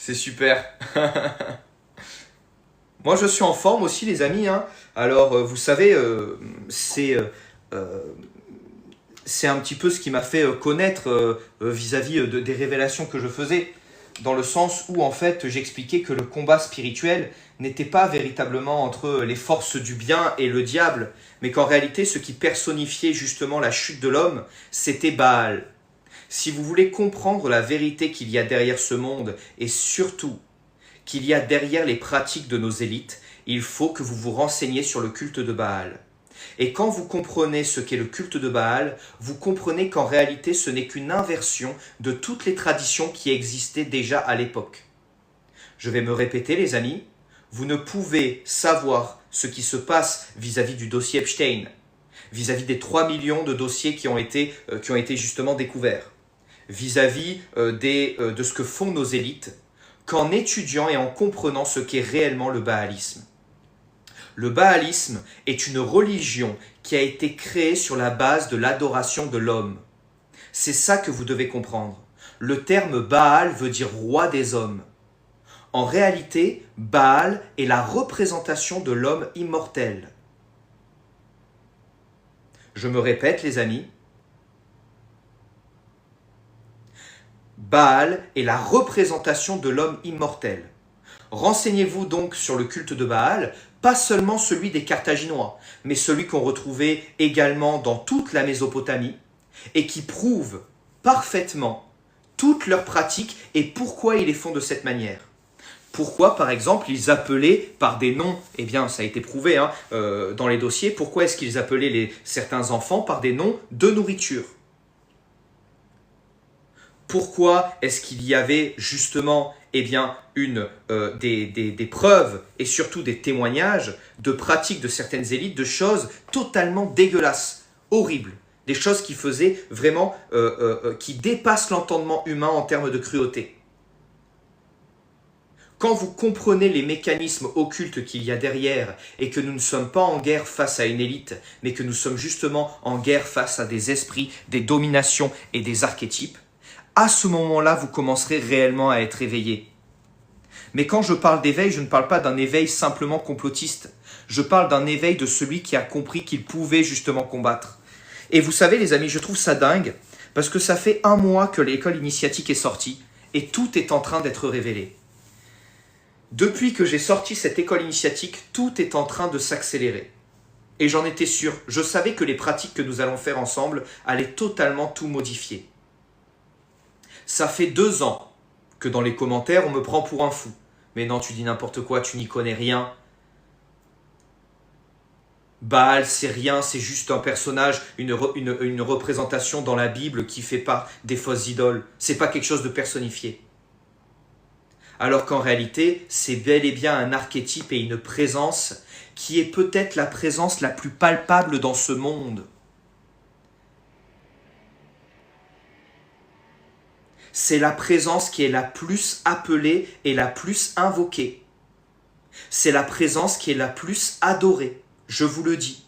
C'est super. Moi, je suis en forme aussi, les amis, hein. Alors, vous savez, euh, c'est un petit peu ce qui m'a fait connaître vis-à-vis des révélations que je faisais, dans le sens où, en fait, j'expliquais que le combat spirituel n'était pas véritablement entre les forces du bien et le diable, mais qu'en réalité, ce qui personnifiait justement la chute de l'homme, c'était Baal. Si vous voulez comprendre la vérité qu'il y a derrière ce monde, et surtout qu'il y a derrière les pratiques de nos élites, il faut que vous vous renseigniez sur le culte de Baal. Et quand vous comprenez ce qu'est le culte de Baal, vous comprenez qu'en réalité ce n'est qu'une inversion de toutes les traditions qui existaient déjà à l'époque. Je vais me répéter les amis, vous ne pouvez savoir ce qui se passe vis-à-vis du dossier Epstein, vis-à-vis des 3 millions de dossiers qui ont été justement découverts, vis-à-vis de ce que font nos élites, qu'en étudiant et en comprenant ce qu'est réellement le baalisme. Le baalisme est une religion qui a été créée sur la base de l'adoration de l'homme. C'est ça que vous devez comprendre. Le terme Baal veut dire roi des hommes. En réalité, Baal est la représentation de l'homme immortel. Je me répète les amis, Baal est la représentation de l'homme immortel. Renseignez-vous donc sur le culte de Baal, pas seulement celui des Carthaginois, mais celui qu'on retrouvait également dans toute la Mésopotamie, et qui prouve parfaitement toutes leurs pratiques et pourquoi ils les font de cette manière. Pourquoi, par exemple, ils appelaient par des noms, eh bien, ça a été prouvé dans les dossiers, pourquoi est-ce qu'ils appelaient certains enfants par des noms de nourriture? Pourquoi est-ce qu'il y avait justement eh bien, des preuves et surtout des témoignages de pratiques de certaines élites, de choses totalement dégueulasses, horribles, des choses qui faisaient vraiment, qui dépassent l'entendement humain en termes de cruauté. Quand vous comprenez les mécanismes occultes qu'il y a derrière et que nous ne sommes pas en guerre face à une élite, mais que nous sommes justement en guerre face à des esprits, des dominations et des archétypes, à ce moment-là, vous commencerez réellement à être éveillé. Mais quand je parle d'éveil, je ne parle pas d'un éveil simplement complotiste. Je parle d'un éveil de celui qui a compris qu'il pouvait justement combattre. Et vous savez, les amis, je trouve ça dingue, parce que ça fait 1 mois que l'école initiatique est sortie, et tout est en train d'être révélé. Depuis que j'ai sorti cette école initiatique, tout est en train de s'accélérer. Et j'en étais sûr, je savais que les pratiques que nous allons faire ensemble allaient totalement tout modifier. Ça fait 2 ans que dans les commentaires, on me prend pour un fou. Mais non, tu dis n'importe quoi, tu n'y connais rien. Baal, c'est rien, c'est juste un personnage, une représentation dans la Bible qui fait part des fausses idoles. C'est pas quelque chose de personnifié. Alors qu'en réalité, c'est bel et bien un archétype et une présence qui est peut-être la présence la plus palpable dans ce monde. C'est la présence qui est la plus appelée et la plus invoquée. C'est la présence qui est la plus adorée, je vous le dis.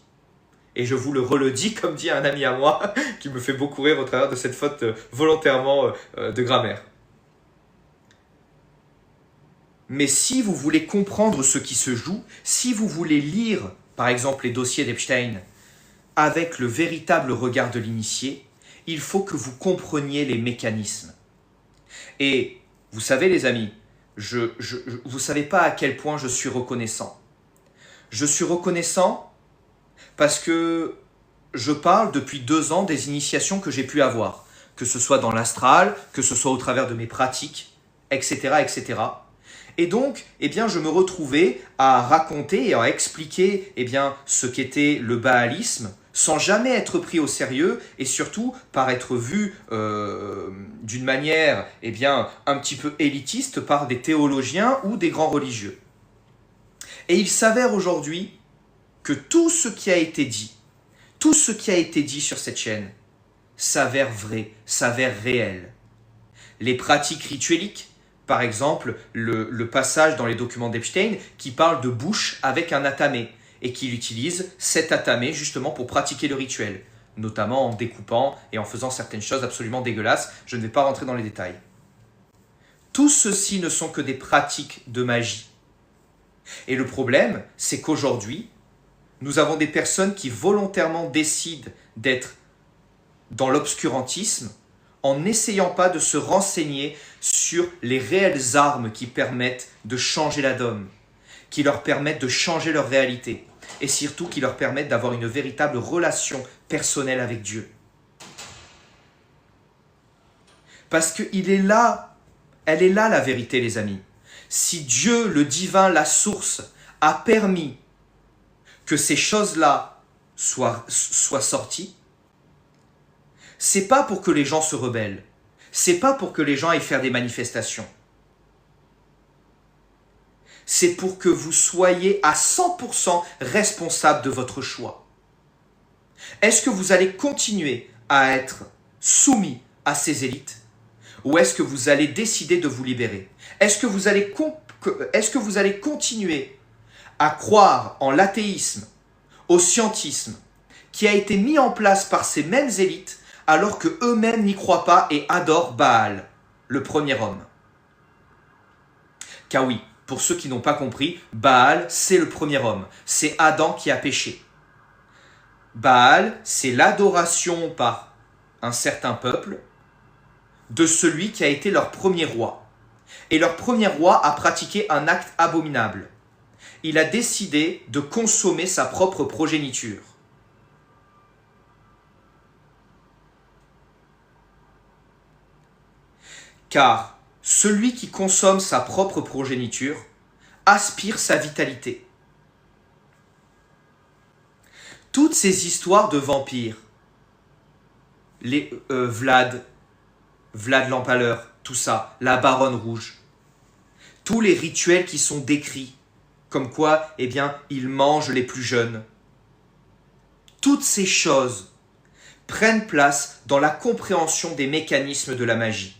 Et je vous le redis, comme dit un ami à moi, qui me fait beaucoup rire au travers de cette faute volontairement de grammaire. Mais si vous voulez comprendre ce qui se joue, si vous voulez lire, par exemple, les dossiers d'Epstein, avec le véritable regard de l'initié, il faut que vous compreniez les mécanismes. Et vous savez les amis, vous ne savez pas à quel point je suis reconnaissant. Je suis reconnaissant parce que je parle depuis 2 ans des initiations que j'ai pu avoir, que ce soit dans l'astral, que ce soit au travers de mes pratiques, etc. etc. Et donc, eh bien, je me retrouvais à raconter et à expliquer ce qu'était le baalisme, sans jamais être pris au sérieux et surtout par être vu d'une manière un petit peu élitiste par des théologiens ou des grands religieux. Et il s'avère aujourd'hui que tout ce qui a été dit sur cette chaîne s'avère vrai, s'avère réel. Les pratiques ritueliques, par exemple le passage dans les documents d'Epstein qui parle de bouche avec un atamé, et qu'il utilise cet atamé justement pour pratiquer le rituel, notamment en découpant et en faisant certaines choses absolument dégueulasses. Je ne vais pas rentrer dans les détails. Tout ceci ne sont que des pratiques de magie. Et le problème, c'est qu'aujourd'hui, nous avons des personnes qui volontairement décident d'être dans l'obscurantisme en n'essayant pas de se renseigner sur les réelles armes qui permettent de changer la donne, qui leur permettent de changer leur réalité et surtout qui leur permettent d'avoir une véritable relation personnelle avec Dieu. Parce qu'elle est là la vérité, les amis. Si Dieu, le divin, la source, a permis que ces choses-là soient sorties, c'est pas pour que les gens se rebellent. C'est pas pour que les gens aillent faire des manifestations. C'est pour que vous soyez à 100% responsable de votre choix. Est-ce que vous allez continuer à être soumis à ces élites ou est-ce que vous allez décider de vous libérer? Est-ce que vous allez continuer à croire en l'athéisme, au scientisme, qui a été mis en place par ces mêmes élites alors que eux-mêmes n'y croient pas et adorent Baal, le premier homme? Car oui, pour ceux qui n'ont pas compris, Baal, c'est le premier homme. C'est Adam qui a péché. Baal, c'est l'adoration par un certain peuple de celui qui a été leur premier roi. Et leur premier roi a pratiqué un acte abominable. Il a décidé de consommer sa propre progéniture. Car celui qui consomme sa propre progéniture aspire sa vitalité. Toutes ces histoires de vampires, les Vlad l'Empaleur, tout ça, la Baronne Rouge, tous les rituels qui sont décrits, comme quoi, eh bien, ils mangent les plus jeunes. Toutes ces choses prennent place dans la compréhension des mécanismes de la magie.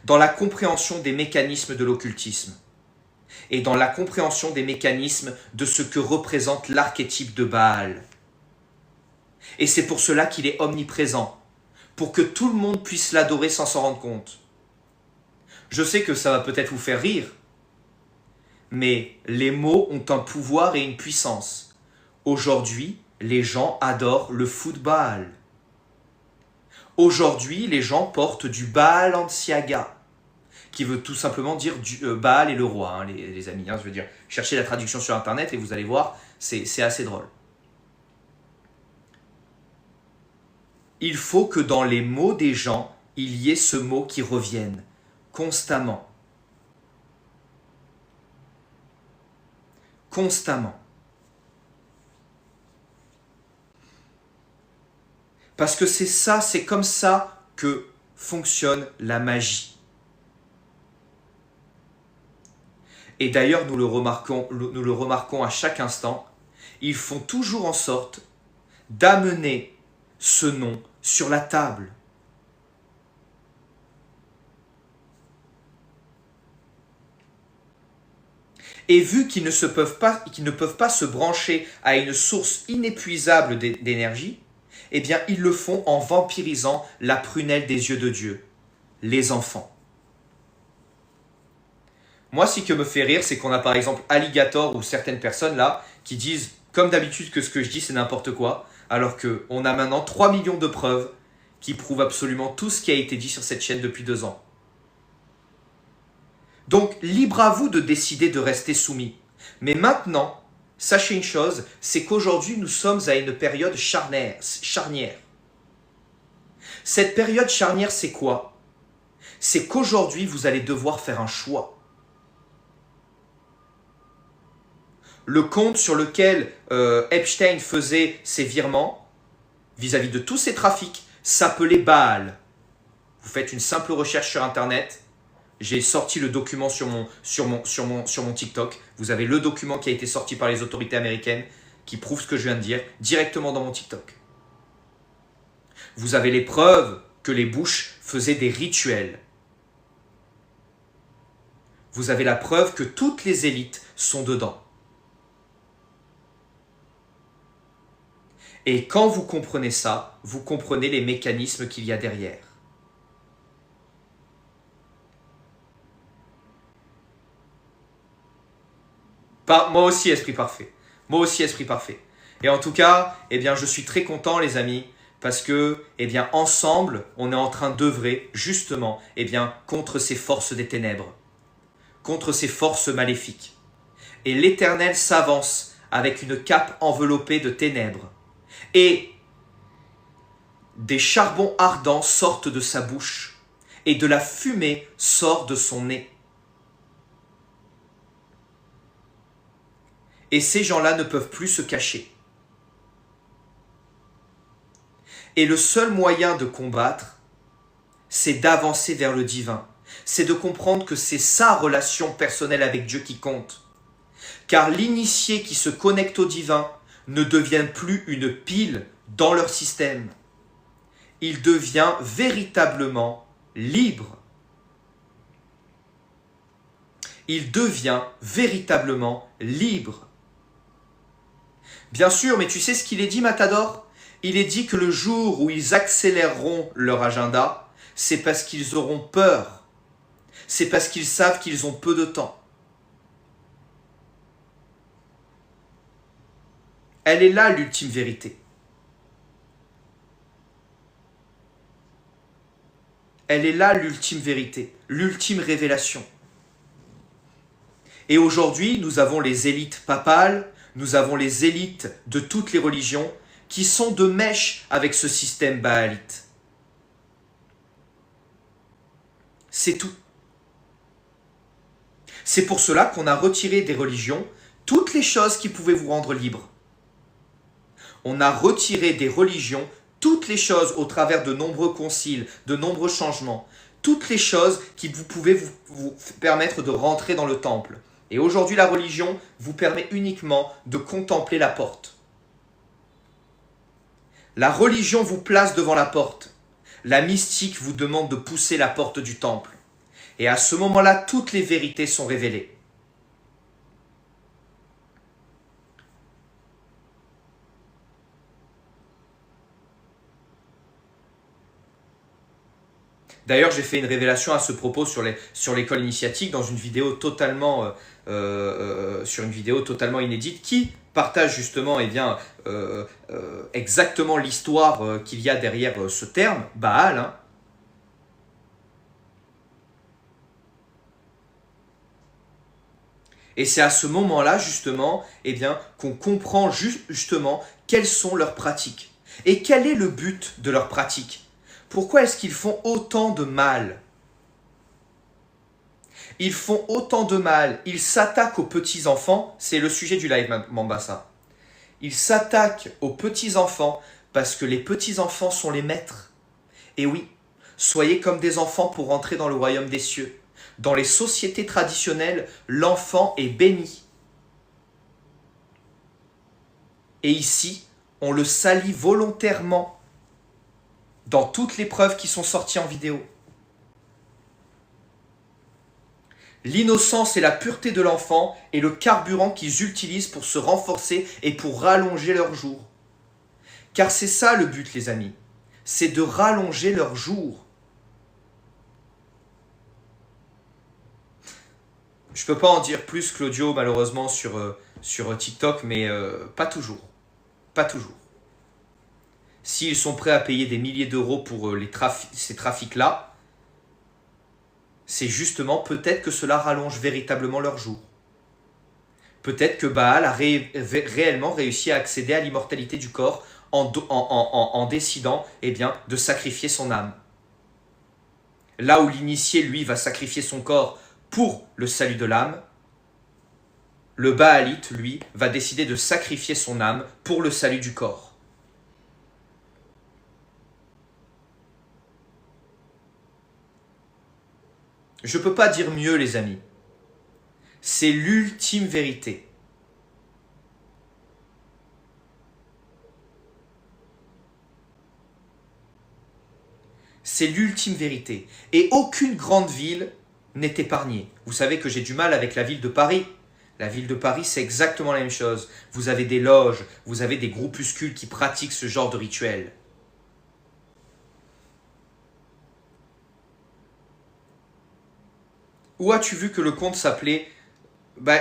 Dans la compréhension des mécanismes de l'occultisme et dans la compréhension des mécanismes de ce que représente l'archétype de Baal. Et c'est pour cela qu'il est omniprésent, pour que tout le monde puisse l'adorer sans s'en rendre compte. Je sais que ça va peut-être vous faire rire, mais les mots ont un pouvoir et une puissance. Aujourd'hui, les gens adorent le football. Aujourd'hui, les gens portent du Balenciaga, qui veut tout simplement dire Baal est le roi, hein, les amis. Hein, je veux dire, cherchez la traduction sur Internet et vous allez voir, c'est assez drôle. Il faut que dans les mots des gens, il y ait ce mot qui revienne constamment. Constamment. Parce que c'est ça, c'est comme ça que fonctionne la magie. Et d'ailleurs, nous le remarquons à chaque instant, ils font toujours en sorte d'amener ce nom sur la table. Et vu qu'ils ne peuvent pas se brancher à une source inépuisable d'énergie, eh bien, ils le font en vampirisant la prunelle des yeux de Dieu, les enfants. Moi, ce qui me fait rire, c'est qu'on a par exemple Alligator ou certaines personnes là qui disent, comme d'habitude, que ce que je dis c'est n'importe quoi, alors qu'on a maintenant 3 millions de preuves qui prouvent absolument tout ce qui a été dit sur cette chaîne depuis 2 ans. Donc, libre à vous de décider de rester soumis. Mais maintenant, sachez une chose, c'est qu'aujourd'hui, nous sommes à une période charnière. Cette période charnière, c'est quoi? C'est qu'aujourd'hui, vous allez devoir faire un choix. Le compte sur lequel Epstein faisait ses virements, vis-à-vis de tous ces trafics, s'appelait Baal. Vous faites une simple recherche sur Internet. J'ai sorti le document sur mon TikTok. Vous avez le document qui a été sorti par les autorités américaines qui prouve ce que je viens de dire directement dans mon TikTok. Vous avez les preuves que les Bush faisaient des rituels. Vous avez la preuve que toutes les élites sont dedans. Et quand vous comprenez ça, vous comprenez les mécanismes qu'il y a derrière. Moi aussi, esprit parfait. Moi aussi, esprit parfait. Et en tout cas, eh bien, je suis très content, les amis, parce que, eh bien, ensemble, on est en train d'œuvrer, justement, eh bien, contre ces forces des ténèbres, contre ces forces maléfiques. Et l'Éternel s'avance avec une cape enveloppée de ténèbres. Et des charbons ardents sortent de sa bouche, et de la fumée sort de son nez. Et ces gens-là ne peuvent plus se cacher. Et le seul moyen de combattre, c'est d'avancer vers le divin. C'est de comprendre que c'est sa relation personnelle avec Dieu qui compte. Car l'initié qui se connecte au divin ne devient plus une pile dans leur système. Il devient véritablement libre. Il devient véritablement libre. Bien sûr, mais tu sais ce qu'il est dit, Matador? Il est dit que le jour où ils accéléreront leur agenda, c'est parce qu'ils auront peur. C'est parce qu'ils savent qu'ils ont peu de temps. Elle est là, l'ultime vérité. Elle est là, l'ultime vérité, l'ultime révélation. Et aujourd'hui, nous avons les élites papales, nous avons les élites de toutes les religions qui sont de mèche avec ce système baalite. C'est tout. C'est pour cela qu'on a retiré des religions toutes les choses qui pouvaient vous rendre libre. On a retiré des religions toutes les choses au travers de nombreux conciles, de nombreux changements, toutes les choses qui pouvaient vous permettre de rentrer dans le temple. Et aujourd'hui, la religion vous permet uniquement de contempler la porte. La religion vous place devant la porte. La mystique vous demande de pousser la porte du temple. Et à ce moment-là, toutes les vérités sont révélées. D'ailleurs, j'ai fait une révélation à ce propos sur l'école initiatique dans une vidéo totalement, inédite qui partage justement exactement l'histoire qu'il y a derrière ce terme, Baal. Hein. Et c'est à ce moment-là, justement, qu'on comprend justement quelles sont leurs pratiques. Et quel est le but de leurs pratiques? Pourquoi est-ce qu'ils font autant de mal? Ils font autant de mal, ils s'attaquent aux petits-enfants, c'est le sujet du live Mambasa. Ils s'attaquent aux petits-enfants parce que les petits-enfants sont les maîtres. Et oui, soyez comme des enfants pour entrer dans le royaume des cieux. Dans les sociétés traditionnelles, l'enfant est béni. Et ici, on le salit volontairement dans toutes les preuves qui sont sorties en vidéo. L'innocence et la pureté de l'enfant est le carburant qu'ils utilisent pour se renforcer et pour rallonger leurs jours. Car c'est ça le but, les amis. C'est de rallonger leurs jours. Je ne peux pas en dire plus, Claudio, malheureusement, sur TikTok, mais pas toujours. Pas toujours. S'ils sont prêts à payer des milliers d'euros pour ces trafics-là, c'est justement peut-être que cela rallonge véritablement leur jour. Peut-être que Baal a réellement réussi à accéder à l'immortalité du corps en décidant de sacrifier son âme. Là où l'initié, lui, va sacrifier son corps pour le salut de l'âme, le Baalite, lui, va décider de sacrifier son âme pour le salut du corps. Je ne peux pas dire mieux, les amis. C'est l'ultime vérité. C'est l'ultime vérité. Et aucune grande ville n'est épargnée. Vous savez que j'ai du mal avec la ville de Paris. La ville de Paris, c'est exactement la même chose. Vous avez des loges, vous avez des groupuscules qui pratiquent ce genre de rituel. Où as-tu vu que le conte s'appelait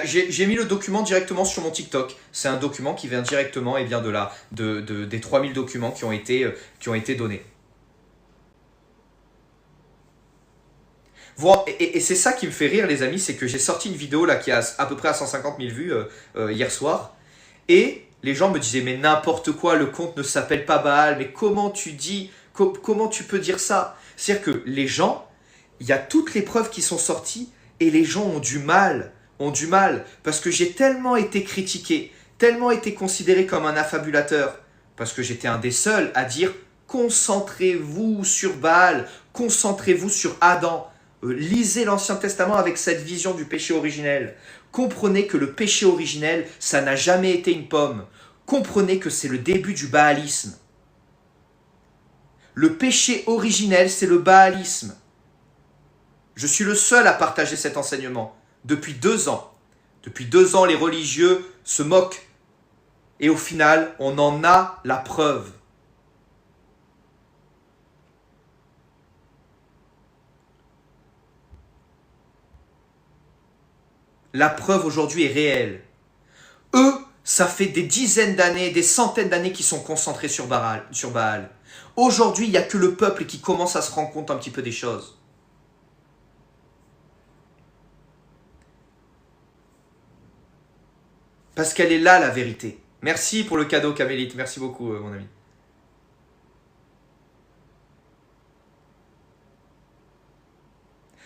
J'ai mis le document directement sur mon TikTok. C'est un document qui vient directement des 3000 documents qui ont été donnés. Et c'est ça qui me fait rire, les amis, c'est que j'ai sorti une vidéo là qui a à peu près à 150 000 vues hier soir. Et les gens me disaient, mais n'importe quoi, le compte ne s'appelle pas Baal, mais comment tu peux dire ça? C'est-à-dire que les gens, il y a toutes les preuves qui sont sorties et les gens ont du mal, parce que j'ai tellement été critiqué, tellement été considéré comme un affabulateur, parce que j'étais un des seuls à dire, concentrez-vous sur Baal, concentrez-vous sur Adam. Lisez l'Ancien Testament avec cette vision du péché originel. Comprenez que le péché originel, ça n'a jamais été une pomme. Comprenez que c'est le début du baalisme. Le péché originel, c'est le baalisme. Je suis le seul à partager cet enseignement depuis 2 ans. Depuis 2 ans, les religieux se moquent. Et au final, on en a la preuve. La preuve aujourd'hui est réelle. Eux, ça fait des dizaines d'années, des centaines d'années qu'ils sont concentrés sur Baal. Aujourd'hui, il n'y a que le peuple qui commence à se rendre compte un petit peu des choses. Parce qu'elle est là, la vérité. Merci pour le cadeau, Camélite. Merci beaucoup, mon ami.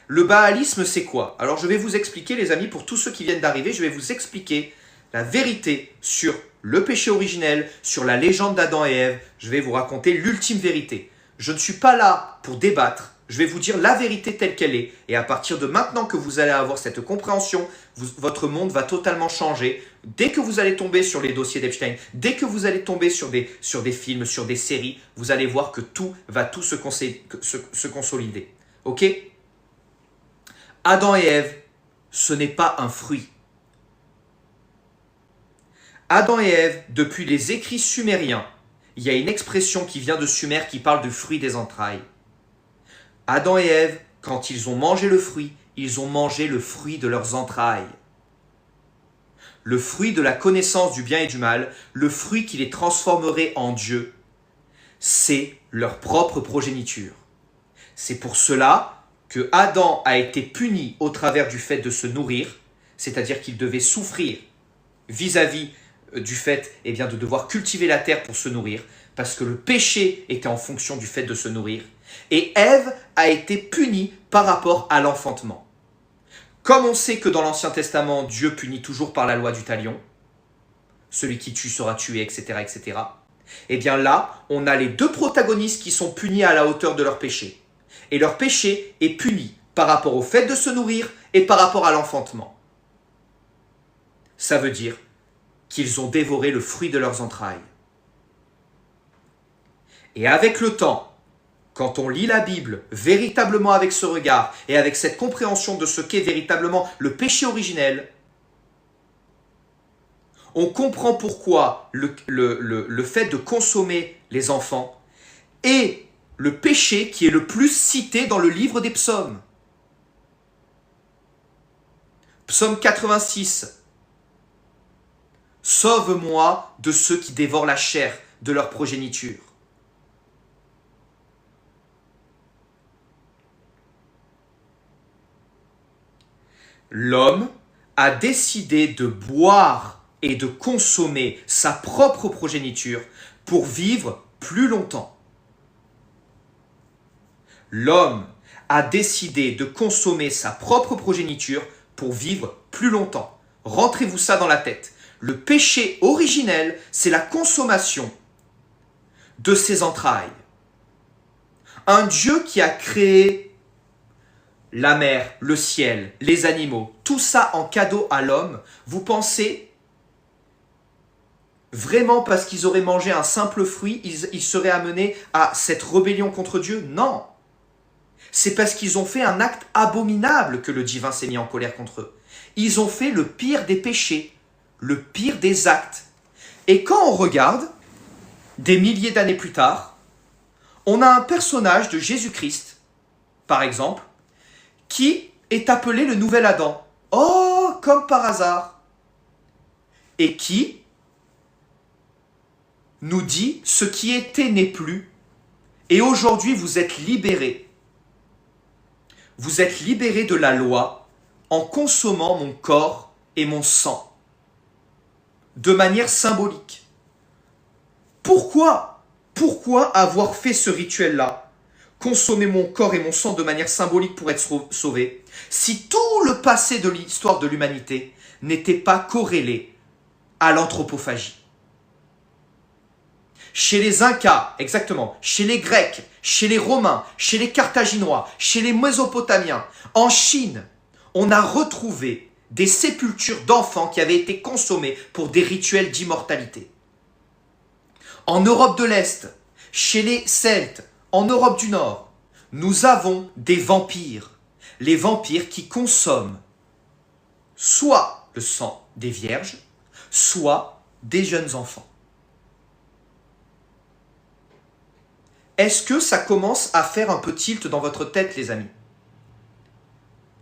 Le baalisme, c'est quoi? Alors, je vais vous expliquer, les amis, pour tous ceux qui viennent d'arriver, je vais vous expliquer la vérité sur le péché originel, sur la légende d'Adam et Ève. Je vais vous raconter l'ultime vérité. Je ne suis pas là pour débattre. Je vais vous dire la vérité telle qu'elle est. Et à partir de maintenant que vous allez avoir cette compréhension, votre monde va totalement changer. Dès que vous allez tomber sur les dossiers d'Epstein, dès que vous allez tomber sur des films, sur des séries, vous allez voir que tout va se consolider. Ok? Adam et Ève, ce n'est pas un fruit. Adam et Ève, depuis les écrits sumériens, il y a une expression qui vient de Sumer qui parle du fruit des entrailles. Adam et Ève, quand ils ont mangé le fruit, ils ont mangé le fruit de leurs entrailles. Le fruit de la connaissance du bien et du mal, le fruit qui les transformerait en Dieu, c'est leur propre progéniture. C'est pour cela que Adam a été puni au travers du fait de se nourrir, c'est-à-dire qu'il devait souffrir vis-à-vis du fait de devoir cultiver la terre pour se nourrir, parce que le péché était en fonction du fait de se nourrir. Et Ève a été punie par rapport à l'enfantement. Comme on sait que dans l'Ancien Testament, Dieu punit toujours par la loi du talion, celui qui tue sera tué, etc., etc. Eh bien là, on a les 2 protagonistes qui sont punis à la hauteur de leur péché. Et leur péché est puni par rapport au fait de se nourrir et par rapport à l'enfantement. Ça veut dire qu'ils ont dévoré le fruit de leurs entrailles. Et avec le temps, quand on lit la Bible véritablement avec ce regard et avec cette compréhension de ce qu'est véritablement le péché originel, on comprend pourquoi le fait de consommer les enfants est le péché qui est le plus cité dans le livre des psaumes. Psaume 86. Sauve-moi de ceux qui dévorent la chair de leur progéniture. L'homme a décidé de boire et de consommer sa propre progéniture pour vivre plus longtemps. L'homme a décidé de consommer sa propre progéniture pour vivre plus longtemps. Rentrez-vous ça dans la tête. Le péché originel, c'est la consommation de ses entrailles. Un Dieu qui a créé la mer, le ciel, les animaux, tout ça en cadeau à l'homme, vous pensez vraiment parce qu'ils auraient mangé un simple fruit, ils seraient amenés à cette rébellion contre Dieu? Non. C'est parce qu'ils ont fait un acte abominable que le divin s'est mis en colère contre eux. Ils ont fait le pire des péchés, le pire des actes. Et quand on regarde, des milliers d'années plus tard, on a un personnage de Jésus-Christ, par exemple, qui est appelé le nouvel Adam. Oh, comme par hasard, et qui nous dit ce qui était n'est plus, et aujourd'hui vous êtes libérés. Vous êtes libérés de la loi en consommant mon corps et mon sang, de manière symbolique. Pourquoi avoir fait ce rituel-là, consommer mon corps et mon sang de manière symbolique pour être sauvé, si tout le passé de l'histoire de l'humanité n'était pas corrélé à l'anthropophagie? Chez les Incas, exactement, chez les Grecs, chez les Romains, chez les Carthaginois, chez les Mésopotamiens, en Chine, on a retrouvé des sépultures d'enfants qui avaient été consommés pour des rituels d'immortalité. En Europe de l'Est, chez les Celtes, en Europe du Nord, nous avons des vampires. Les vampires qui consomment soit le sang des vierges, soit des jeunes enfants. Est-ce que ça commence à faire un peu tilt dans votre tête, les amis?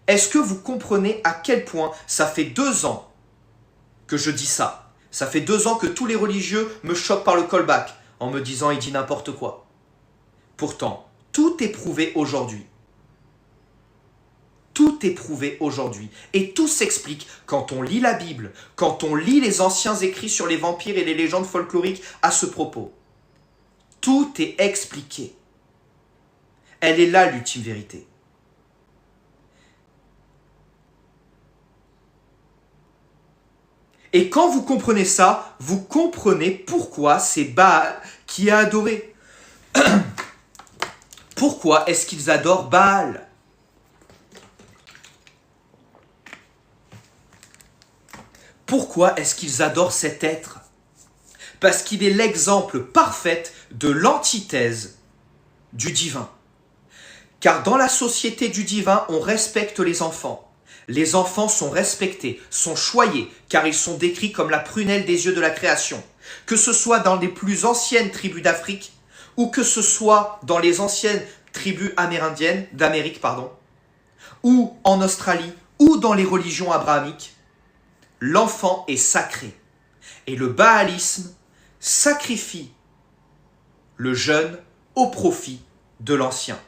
Est-ce que vous comprenez à quel point ça fait 2 ans que je dis ça? Ça fait 2 ans que tous les religieux me choquent par le callback en me disant il dit n'importe quoi. Pourtant, tout est prouvé aujourd'hui. Tout est prouvé aujourd'hui. Et tout s'explique quand on lit la Bible, quand on lit les anciens écrits sur les vampires et les légendes folkloriques à ce propos. Tout est expliqué. Elle est là, l'ultime vérité. Et quand vous comprenez ça, vous comprenez pourquoi c'est Baal qui est adoré. Pourquoi est-ce qu'ils adorent Baal? Pourquoi est-ce qu'ils adorent cet être? Parce qu'il est l'exemple parfait de l'antithèse du divin. Car dans la société du divin, on respecte les enfants. Les enfants sont respectés, sont choyés, car ils sont décrits comme la prunelle des yeux de la création. Que ce soit dans les plus anciennes tribus d'Afrique, ou que ce soit dans les anciennes tribus amérindiennes, d'Amérique, ou en Australie, ou dans les religions abrahamiques, l'enfant est sacré. Et le baalisme sacrifie le jeune au profit de l'ancien.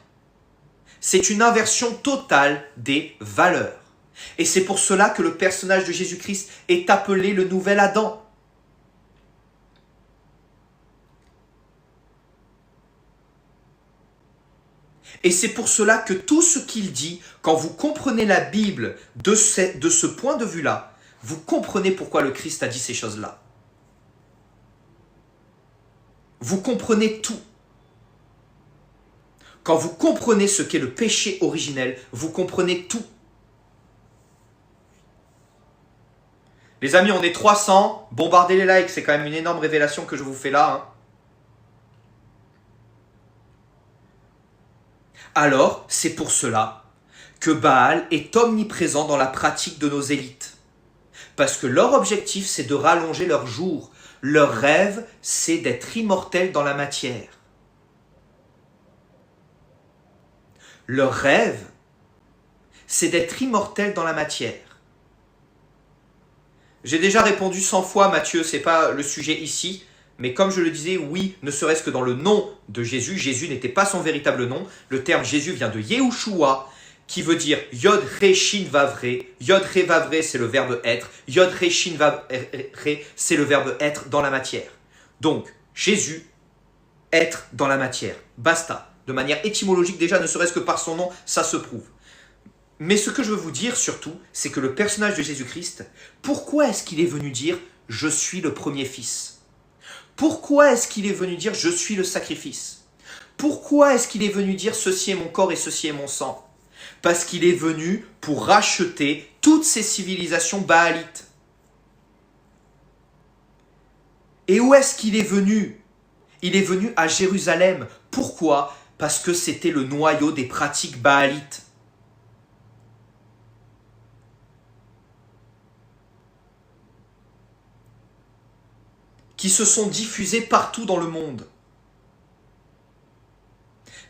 C'est une inversion totale des valeurs. Et c'est pour cela que le personnage de Jésus-Christ est appelé le nouvel Adam. Et c'est pour cela que tout ce qu'il dit, quand vous comprenez la Bible de ce point de vue-là, vous comprenez pourquoi le Christ a dit ces choses-là. Vous comprenez tout. Quand vous comprenez ce qu'est le péché originel, vous comprenez tout. Les amis, on est 300. Bombardez les likes, c'est quand même une énorme révélation que je vous fais là. Alors, c'est pour cela que Baal est omniprésent dans la pratique de nos élites. Parce que leur objectif, c'est de rallonger leurs jours. Leur rêve, c'est d'être immortel dans la matière. Leur rêve, c'est d'être immortel dans la matière. J'ai déjà répondu 100 fois, Matthieu, ce n'est pas le sujet ici. Mais comme je le disais, oui, ne serait-ce que dans le nom de Jésus, Jésus n'était pas son véritable nom. Le terme Jésus vient de Yehoshua, qui veut dire Yod Re Shin Vav Re. Yod Re Vav Re, c'est le verbe être. Yod Re Shin Vav Re, c'est le verbe être dans la matière. Donc, Jésus, être dans la matière. Basta. De manière étymologique, déjà, ne serait-ce que par son nom, ça se prouve. Mais ce que je veux vous dire surtout, c'est que le personnage de Jésus-Christ, pourquoi est-ce qu'il est venu dire « Je suis le premier fils » ? Pourquoi est-ce qu'il est venu dire « Je suis le sacrifice » ? Pourquoi est-ce qu'il est venu dire « Ceci est mon corps et ceci est mon sang » ? Parce qu'il est venu pour racheter toutes ces civilisations baalites. Et où est-ce qu'il est venu ? Il est venu à Jérusalem. Pourquoi ? Parce que c'était le noyau des pratiques baalites. Qui se sont diffusés partout dans le monde.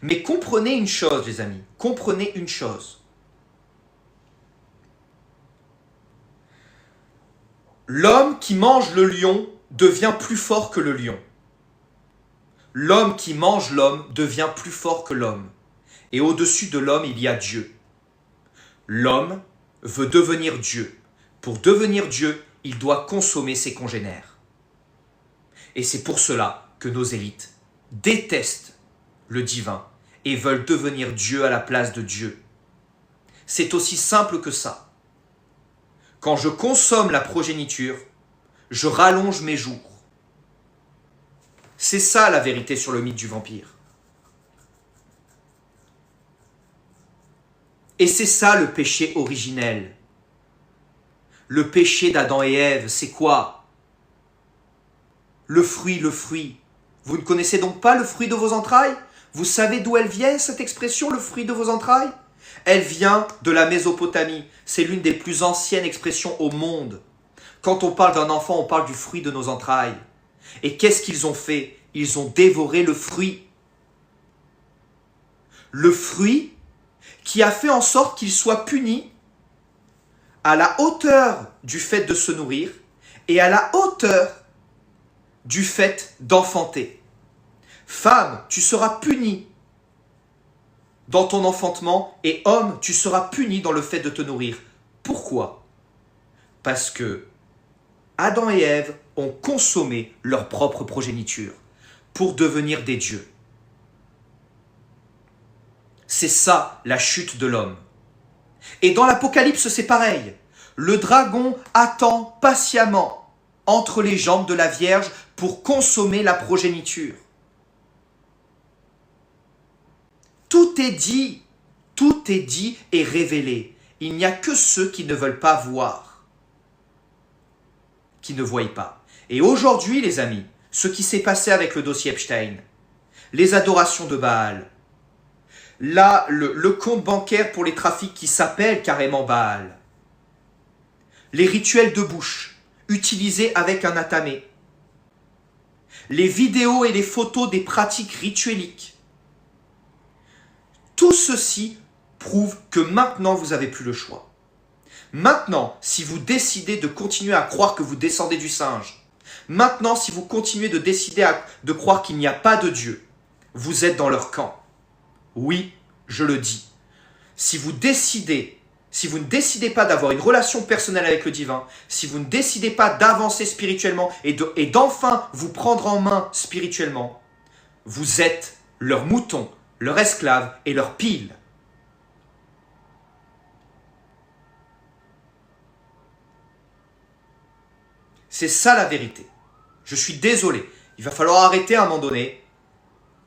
Mais comprenez une chose, les amis, comprenez une chose. L'homme qui mange le lion devient plus fort que le lion. L'homme qui mange l'homme devient plus fort que l'homme. Et au-dessus de l'homme, il y a Dieu. L'homme veut devenir Dieu. Pour devenir Dieu, il doit consommer ses congénères. Et c'est pour cela que nos élites détestent le divin et veulent devenir Dieu à la place de Dieu. C'est aussi simple que ça. Quand je consomme la progéniture, je rallonge mes jours. C'est ça la vérité sur le mythe du vampire. Et c'est ça le péché originel. Le péché d'Adam et Ève, c'est quoi? Le fruit, le fruit. Vous ne connaissez donc pas le fruit de vos entrailles? Vous savez d'où elle vient, cette expression, le fruit de vos entrailles? Elle vient de la Mésopotamie. C'est l'une des plus anciennes expressions au monde. Quand on parle d'un enfant, on parle du fruit de nos entrailles. Et qu'est-ce qu'ils ont fait? Ils ont dévoré le fruit. Le fruit qui a fait en sorte qu'ils soient punis à la hauteur du fait de se nourrir et à la hauteur du fait d'enfanter. Femme, tu seras punie dans ton enfantement, et homme, tu seras puni dans le fait de te nourrir. Pourquoi? Parce que Adam et Ève ont consommé leur propre progéniture pour devenir des dieux. C'est ça la chute de l'homme. Et dans l'Apocalypse, c'est pareil. Le dragon attend patiemment entre les jambes de la Vierge pour consommer la progéniture. Tout est dit et révélé. Il n'y a que ceux qui ne veulent pas voir, qui ne voient pas. Et aujourd'hui, les amis, ce qui s'est passé avec le dossier Epstein, les adorations de Baal, là, le compte bancaire pour les trafics qui s'appelle carrément Baal, les rituels de bouche utilisés avec un atamé, les vidéos et les photos des pratiques ritueliques, tout ceci prouve que maintenant, vous n'avez plus le choix. Maintenant, si vous décidez de continuer à croire que vous descendez du singe, maintenant, si vous continuez de décider de croire qu'il n'y a pas de Dieu, vous êtes dans leur camp. Oui, je le dis. Si vous ne décidez pas d'avoir une relation personnelle avec le divin, si vous ne décidez pas d'avancer spirituellement et d'enfin vous prendre en main spirituellement, vous êtes leur mouton, leur esclave et leur pile. C'est ça la vérité. Je suis désolé. Il va falloir arrêter à un moment donné.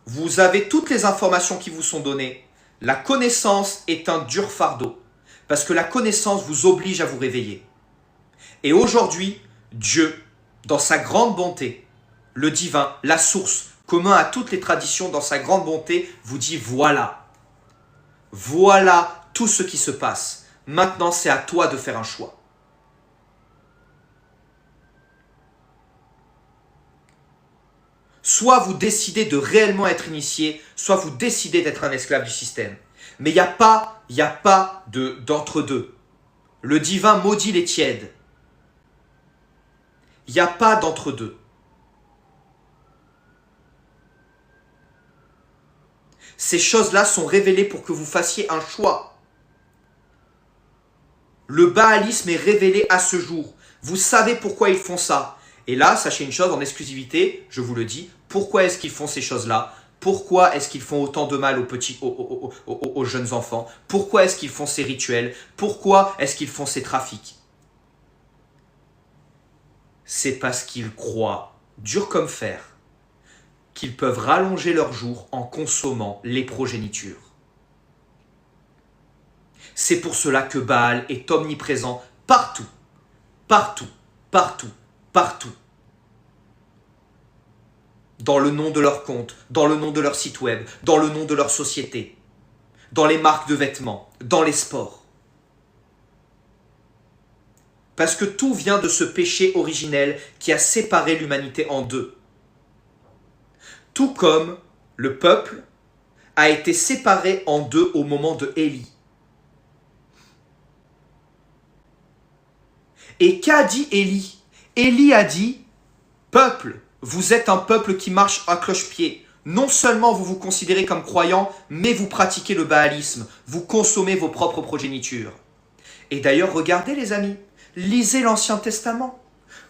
Vous avez toutes les informations qui vous sont données. La connaissance est un dur fardeau. Parce que la connaissance vous oblige à vous réveiller. Et aujourd'hui, Dieu, dans sa grande bonté, le divin, la source, commun à toutes les traditions, dans sa grande bonté, vous dit voilà. Voilà tout ce qui se passe. Maintenant, c'est à toi de faire un choix. Soit vous décidez de réellement être initié, soit vous décidez d'être un esclave du système. Mais il n'y a pas d'entre-deux. Le divin maudit les tièdes. Il n'y a pas d'entre-deux. Ces choses-là sont révélées pour que vous fassiez un choix. Le baalisme est révélé à ce jour. Vous savez pourquoi ils font ça. Et là, sachez une chose en exclusivité, je vous le dis, pourquoi est-ce qu'ils font ces choses-là? Pourquoi est-ce qu'ils font autant de mal aux jeunes enfants? Pourquoi est-ce qu'ils font ces rituels? Pourquoi est-ce qu'ils font ces trafics? C'est parce qu'ils croient, dur comme fer, qu'ils peuvent rallonger leurs jours en consommant les progénitures. C'est pour cela que Baal est omniprésent partout, partout, partout, partout. Dans le nom de leur compte, dans le nom de leur site web, dans le nom de leur société, dans les marques de vêtements, dans les sports. Parce que tout vient de ce péché originel qui a séparé l'humanité en deux. Tout comme le peuple a été séparé en deux au moment de Élie. Et qu'a dit Élie? Élie a dit, peuple, vous êtes un peuple qui marche à cloche-pied. Non seulement vous vous considérez comme croyants, mais vous pratiquez le baalisme. Vous consommez vos propres progénitures. Et d'ailleurs, regardez les amis, lisez l'Ancien Testament.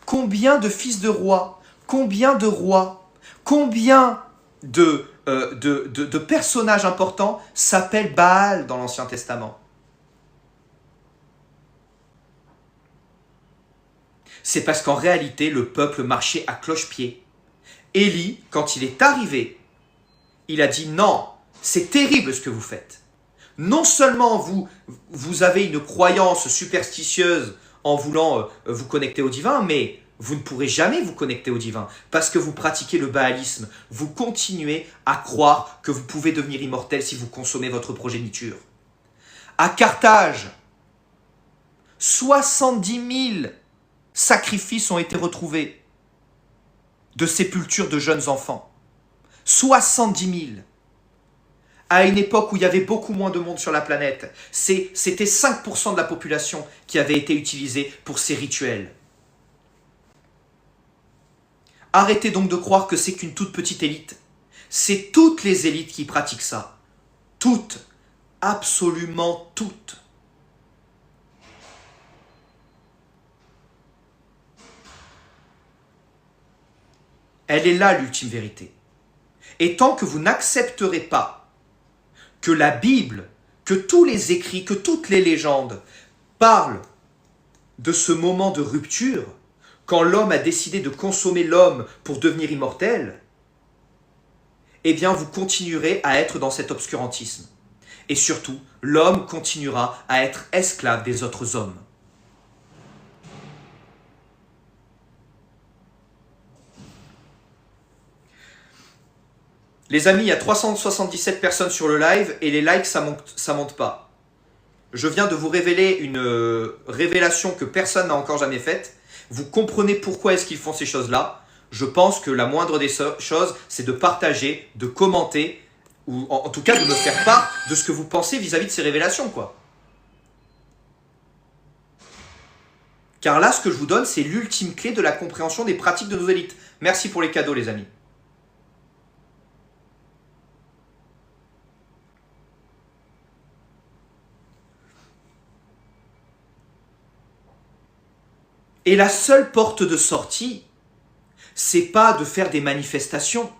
Combien de fils de rois, combien de rois, combien de personnages importants s'appellent Baal dans l'Ancien Testament? C'est parce qu'en réalité, le peuple marchait à cloche-pied. Élie, quand il est arrivé, il a dit non, c'est terrible ce que vous faites. Non seulement vous avez une croyance superstitieuse en voulant vous connecter au divin, mais vous ne pourrez jamais vous connecter au divin parce que vous pratiquez le baalisme. Vous continuez à croire que vous pouvez devenir immortel si vous consommez votre progéniture. À Carthage, 70 000 sacrifices ont été retrouvés de sépultures de jeunes enfants. 70 000. À une époque où il y avait beaucoup moins de monde sur la planète. C'était 5% de la population qui avait été utilisée pour ces rituels. Arrêtez donc de croire que c'est qu'une toute petite élite. C'est toutes les élites qui pratiquent ça. Toutes. Absolument toutes. Elle est là l'ultime vérité. Et tant que vous n'accepterez pas que la Bible, que tous les écrits, que toutes les légendes parlent de ce moment de rupture, quand l'homme a décidé de consommer l'homme pour devenir immortel, eh bien vous continuerez à être dans cet obscurantisme. Et surtout, l'homme continuera à être esclave des autres hommes. Les amis, il y a 377 personnes sur le live et les likes, ça monte pas. Je viens de vous révéler une révélation que personne n'a encore jamais faite. Vous comprenez pourquoi est-ce qu'ils font ces choses-là. Je pense que la moindre des choses, c'est de partager, de commenter, ou en tout cas de me faire part de ce que vous pensez vis-à-vis de ces révélations, quoi. Car là, ce que je vous donne, c'est l'ultime clé de la compréhension des pratiques de nos élites. Merci pour les cadeaux, les amis. Et la seule porte de sortie, c'est pas de faire des manifestations.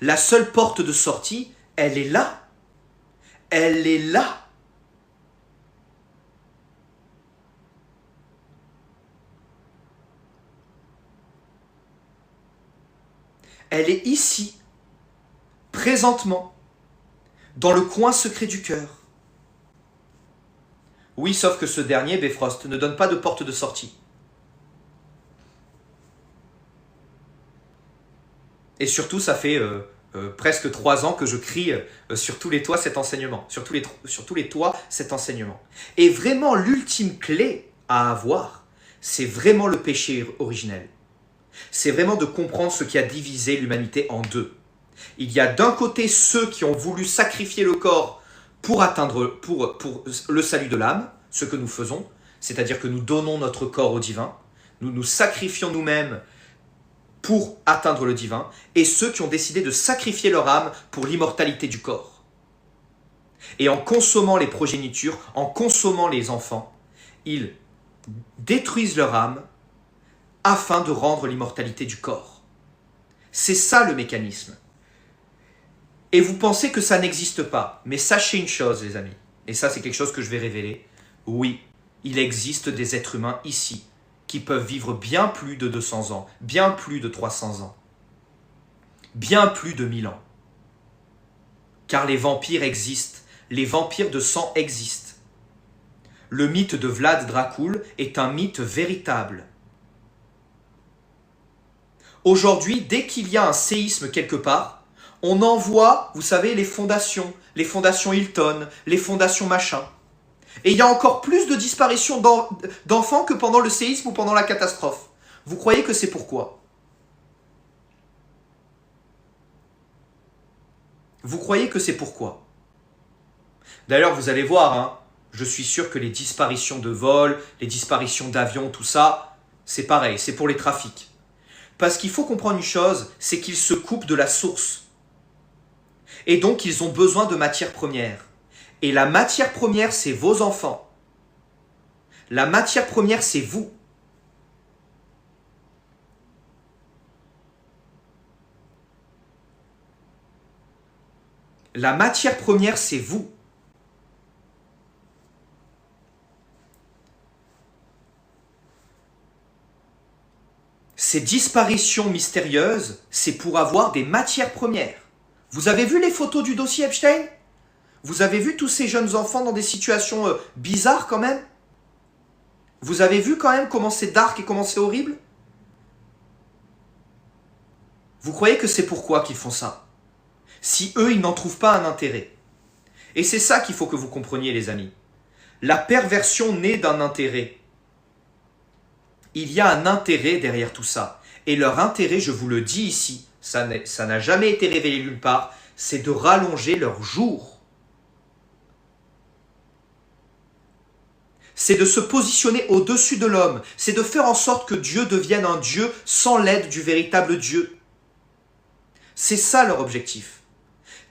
La seule porte de sortie, elle est là. Elle est là. Elle est ici, présentement, dans le coin secret du cœur. Oui, sauf que ce dernier, Bifrost, ne donne pas de porte de sortie. Et surtout, ça fait presque 3 ans que je crie sur tous les toits cet enseignement. Sur tous les toits cet enseignement. Et vraiment, l'ultime clé à avoir, c'est vraiment le péché originel. C'est vraiment de comprendre ce qui a divisé l'humanité en deux. Il y a d'un côté ceux qui ont voulu sacrifier le corps pour le salut de l'âme, ce que nous faisons, c'est-à-dire que nous donnons notre corps au divin, nous nous sacrifions nous-mêmes pour atteindre le divin, et ceux qui ont décidé de sacrifier leur âme pour l'immortalité du corps. Et en consommant les progénitures, en consommant les enfants, ils détruisent leur âme afin de rendre l'immortalité du corps. C'est ça le mécanisme. Et vous pensez que ça n'existe pas, mais sachez une chose, les amis, et ça c'est quelque chose que je vais révéler, oui, il existe des êtres humains ici, qui peuvent vivre bien plus de 200 ans, bien plus de 300 ans, bien plus de 1000 ans. Car les vampires existent, les vampires de sang existent. Le mythe de Vlad Dracul est un mythe véritable. Aujourd'hui, dès qu'il y a un séisme quelque part, on envoie, vous savez, les fondations Hilton, les fondations machin. Et il y a encore plus de disparitions d'enfants que pendant le séisme ou pendant la catastrophe. Vous croyez que c'est pourquoi? Vous croyez que c'est pourquoi? D'ailleurs, vous allez voir, hein, je suis sûr que les disparitions de vols, les disparitions d'avions, tout ça, c'est pareil, c'est pour les trafics. Parce qu'il faut comprendre une chose, c'est qu'ils se coupent de la source. Et donc, ils ont besoin de matières premières. Et la matière première, c'est vos enfants. La matière première, c'est vous. La matière première, c'est vous. Ces disparitions mystérieuses, c'est pour avoir des matières premières. Vous avez vu les photos du dossier Epstein? Vous avez vu tous ces jeunes enfants dans des situations bizarres quand même? Vous avez vu quand même comment c'est dark et comment c'est horrible? Vous croyez que c'est pourquoi qu'ils font ça? Si eux, ils n'en trouvent pas un intérêt. Et c'est ça qu'il faut que vous compreniez, les amis. La perversion naît d'un intérêt. Il y a un intérêt derrière tout ça. Et leur intérêt, je vous le dis ici, ça n'a jamais été révélé nulle part, c'est de rallonger leur jour. C'est de se positionner au-dessus de l'homme. C'est de faire en sorte que Dieu devienne un Dieu sans l'aide du véritable Dieu. C'est ça leur objectif.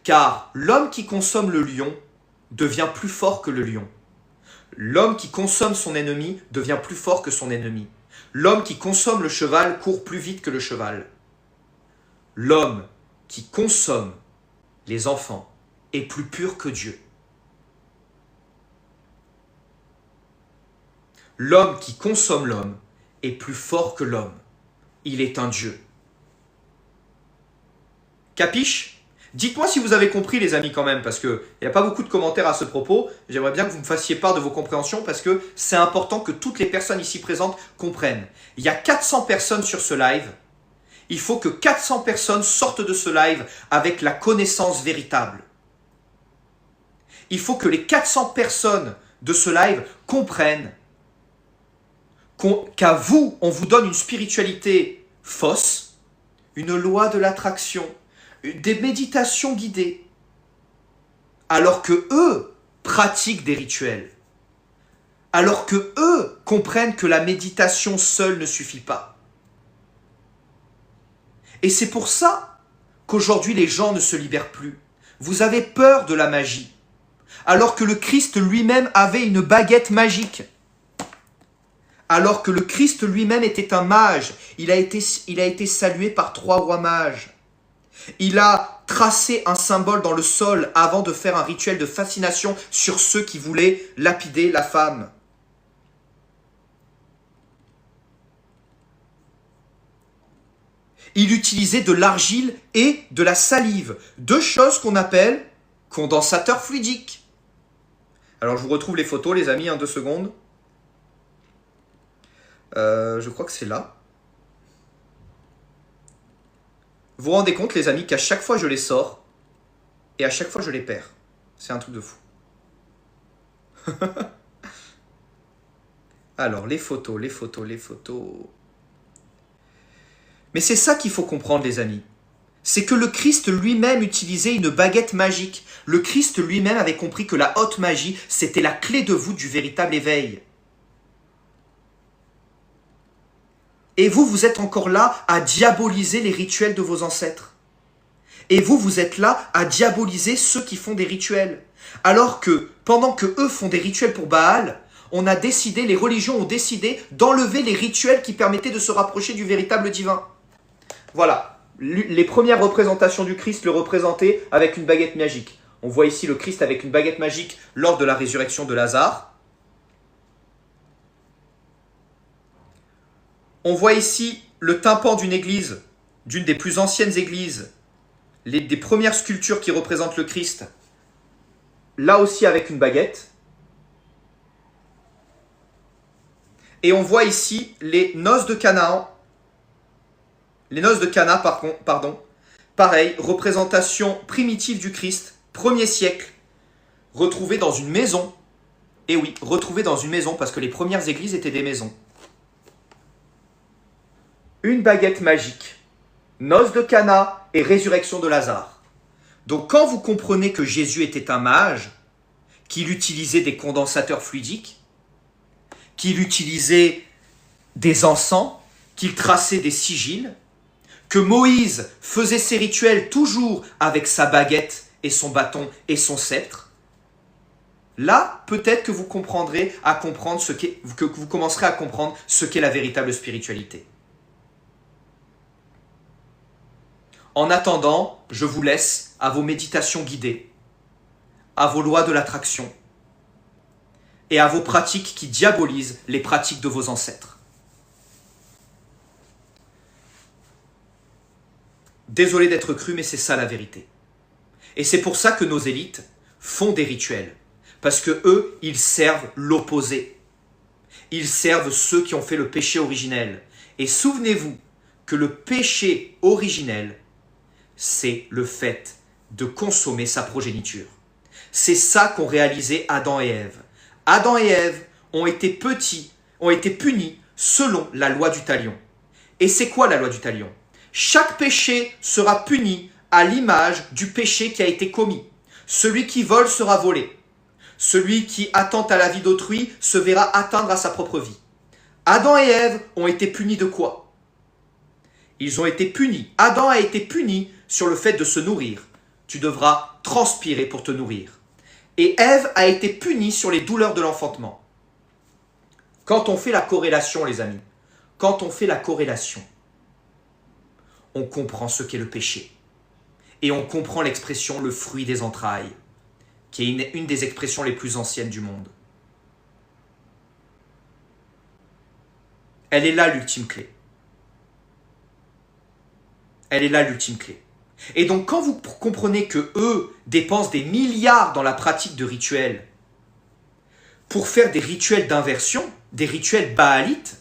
Car l'homme qui consomme le lion devient plus fort que le lion. L'homme qui consomme son ennemi devient plus fort que son ennemi. L'homme qui consomme le cheval court plus vite que le cheval. L'homme qui consomme les enfants est plus pur que Dieu. L'homme qui consomme l'homme est plus fort que l'homme. Il est un Dieu. Capiche? Dites-moi si vous avez compris, les amis, quand même, parce qu'il n'y a pas beaucoup de commentaires à ce propos. J'aimerais bien que vous me fassiez part de vos compréhensions, parce que c'est important que toutes les personnes ici présentes comprennent. Il y a 400 personnes sur ce live. Il faut que 400 personnes sortent de ce live avec la connaissance véritable. Il faut que les 400 personnes de ce live comprennent qu'à vous, on vous donne une spiritualité fausse, une loi de l'attraction, des méditations guidées, alors que eux pratiquent des rituels, alors que eux comprennent que la méditation seule ne suffit pas. Et c'est pour ça qu'aujourd'hui les gens ne se libèrent plus. Vous avez peur de la magie, alors que le Christ lui-même avait une baguette magique. Alors que le Christ lui-même était un mage, il a été salué par 3 rois mages. Il a tracé un symbole dans le sol avant de faire un rituel de fascination sur ceux qui voulaient lapider la femme. Il utilisait de l'argile et de la salive, 2 choses qu'on appelle condensateurs fluidiques. Alors je vous retrouve les photos, les amis, 2 secondes. Je crois que c'est là. Vous vous rendez compte, les amis, qu'à chaque fois je les sors et à chaque fois je les perds. C'est un truc de fou. Alors, les photos. Mais c'est ça qu'il faut comprendre, les amis. C'est que le Christ lui-même utilisait une baguette magique. Le Christ lui-même avait compris que la haute magie, c'était la clé de voûte du véritable éveil. Et vous, vous êtes encore là à diaboliser les rituels de vos ancêtres. Et vous, vous êtes là à diaboliser ceux qui font des rituels. Alors que, pendant que eux font des rituels pour Baal, les religions ont décidé d'enlever les rituels qui permettaient de se rapprocher du véritable divin. Voilà, les premières représentations du Christ le représentaient avec une baguette magique. On voit ici le Christ avec une baguette magique lors de la résurrection de Lazare. On voit ici le tympan d'une église, d'une des plus anciennes églises, des premières sculptures qui représentent le Christ, là aussi avec une baguette. Et on voit ici les noces de Cana, pareil, représentation primitive du Christ, 1er siècle, retrouvée dans une maison. Et oui, retrouvée dans une maison, parce que les premières églises étaient des maisons. Une baguette magique, noces de Cana et résurrection de Lazare. Donc quand vous comprenez que Jésus était un mage, qu'il utilisait des condensateurs fluidiques, qu'il utilisait des encens, qu'il traçait des sigils, que Moïse faisait ses rituels toujours avec sa baguette et son bâton et son sceptre, là, peut-être que vous comprendrez à comprendre que vous commencerez à comprendre ce qu'est la véritable spiritualité. En attendant, je vous laisse à vos méditations guidées, à vos lois de l'attraction et à vos pratiques qui diabolisent les pratiques de vos ancêtres. Désolé d'être cru, mais c'est ça la vérité. Et c'est pour ça que nos élites font des rituels. Parce que eux, ils servent l'opposé. Ils servent ceux qui ont fait le péché originel. Et souvenez-vous que le péché originel, c'est le fait de consommer sa progéniture. C'est ça qu'ont réalisé Adam et Ève. Adam et Ève ont été punis selon la loi du talion. Et c'est quoi la loi du talion? Chaque péché sera puni à l'image du péché qui a été commis. Celui qui vole sera volé. Celui qui attente à la vie d'autrui se verra atteindre à sa propre vie. Adam et Ève ont été punis de quoi? Ils ont été punis. Adam a été puni sur le fait de se nourrir. Tu devras transpirer pour te nourrir. Et Ève a été punie sur les douleurs de l'enfantement. Quand on fait la corrélation, les amis, quand on fait la corrélation, on comprend ce qu'est le péché. Et on comprend l'expression « le fruit des entrailles », qui est une des expressions les plus anciennes du monde. Elle est là l'ultime clé. Elle est là l'ultime clé. Et donc quand vous comprenez que eux dépensent des milliards dans la pratique de rituels pour faire des rituels d'inversion, des rituels baalites,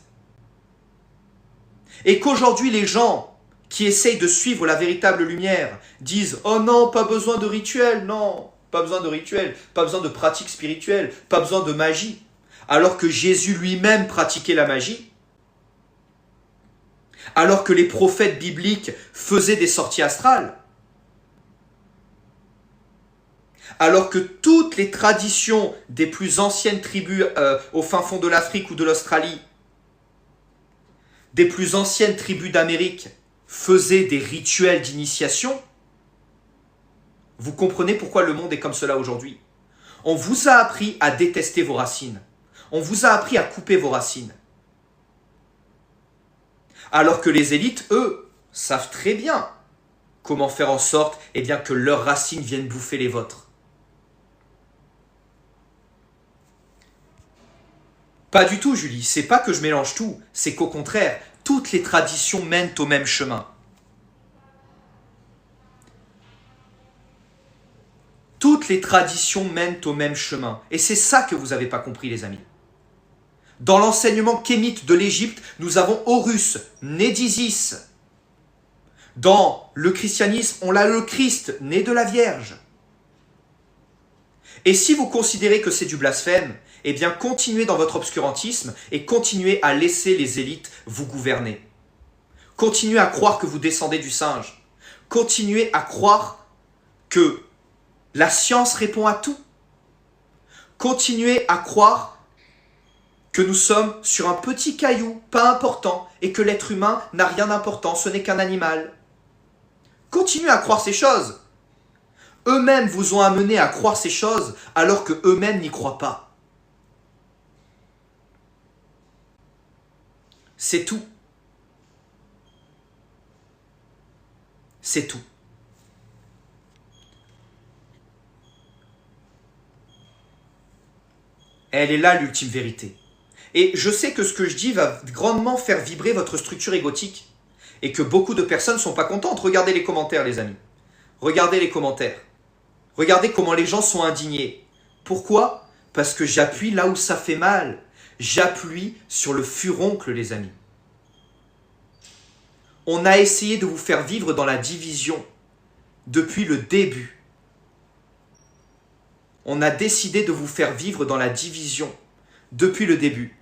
et qu'aujourd'hui les gens qui essayent de suivre la véritable lumière disent « Oh non, pas besoin de rituel, non, pas besoin de rituel, pas besoin de pratique spirituelle, pas besoin de magie. » Alors que Jésus lui-même pratiquait la magie, alors que les prophètes bibliques faisaient des sorties astrales, alors que toutes les traditions des plus anciennes tribus au fin fond de l'Afrique ou de l'Australie, des plus anciennes tribus d'Amérique, faisaient des rituels d'initiation, vous comprenez pourquoi le monde est comme cela aujourd'hui. On vous a appris à détester vos racines. On vous a appris à couper vos racines. Alors que les élites, eux, savent très bien comment faire en sorte que leurs racines viennent bouffer les vôtres. Pas du tout, Julie. C'est pas que je mélange tout. C'est qu'au contraire, toutes les traditions mènent au même chemin. Toutes les traditions mènent au même chemin. Et c'est ça que vous n'avez pas compris, les amis. Dans l'enseignement kémite de l'Égypte, nous avons Horus, né d'Isis. Dans le christianisme, on a le Christ, né de la Vierge. Et si vous considérez que c'est du blasphème, eh bien continuez dans votre obscurantisme et continuez à laisser les élites vous gouverner. Continuez à croire que vous descendez du singe. Continuez à croire que la science répond à tout. Continuez à croire que nous sommes sur un petit caillou, pas important, et que l'être humain n'a rien d'important, ce n'est qu'un animal. Continuez à croire ces choses. Eux-mêmes vous ont amené à croire ces choses alors que eux-mêmes n'y croient pas. C'est tout. C'est tout. Elle est là l'ultime vérité. Et je sais que ce que je dis va grandement faire vibrer votre structure égotique et que beaucoup de personnes ne sont pas contentes. Regardez les commentaires, les amis. Regardez les commentaires. Regardez comment les gens sont indignés. Pourquoi? Parce que j'appuie là où ça fait mal. J'appuie sur le furoncle, les amis. On a essayé de vous faire vivre dans la division depuis le début. On a décidé de vous faire vivre dans la division depuis le début.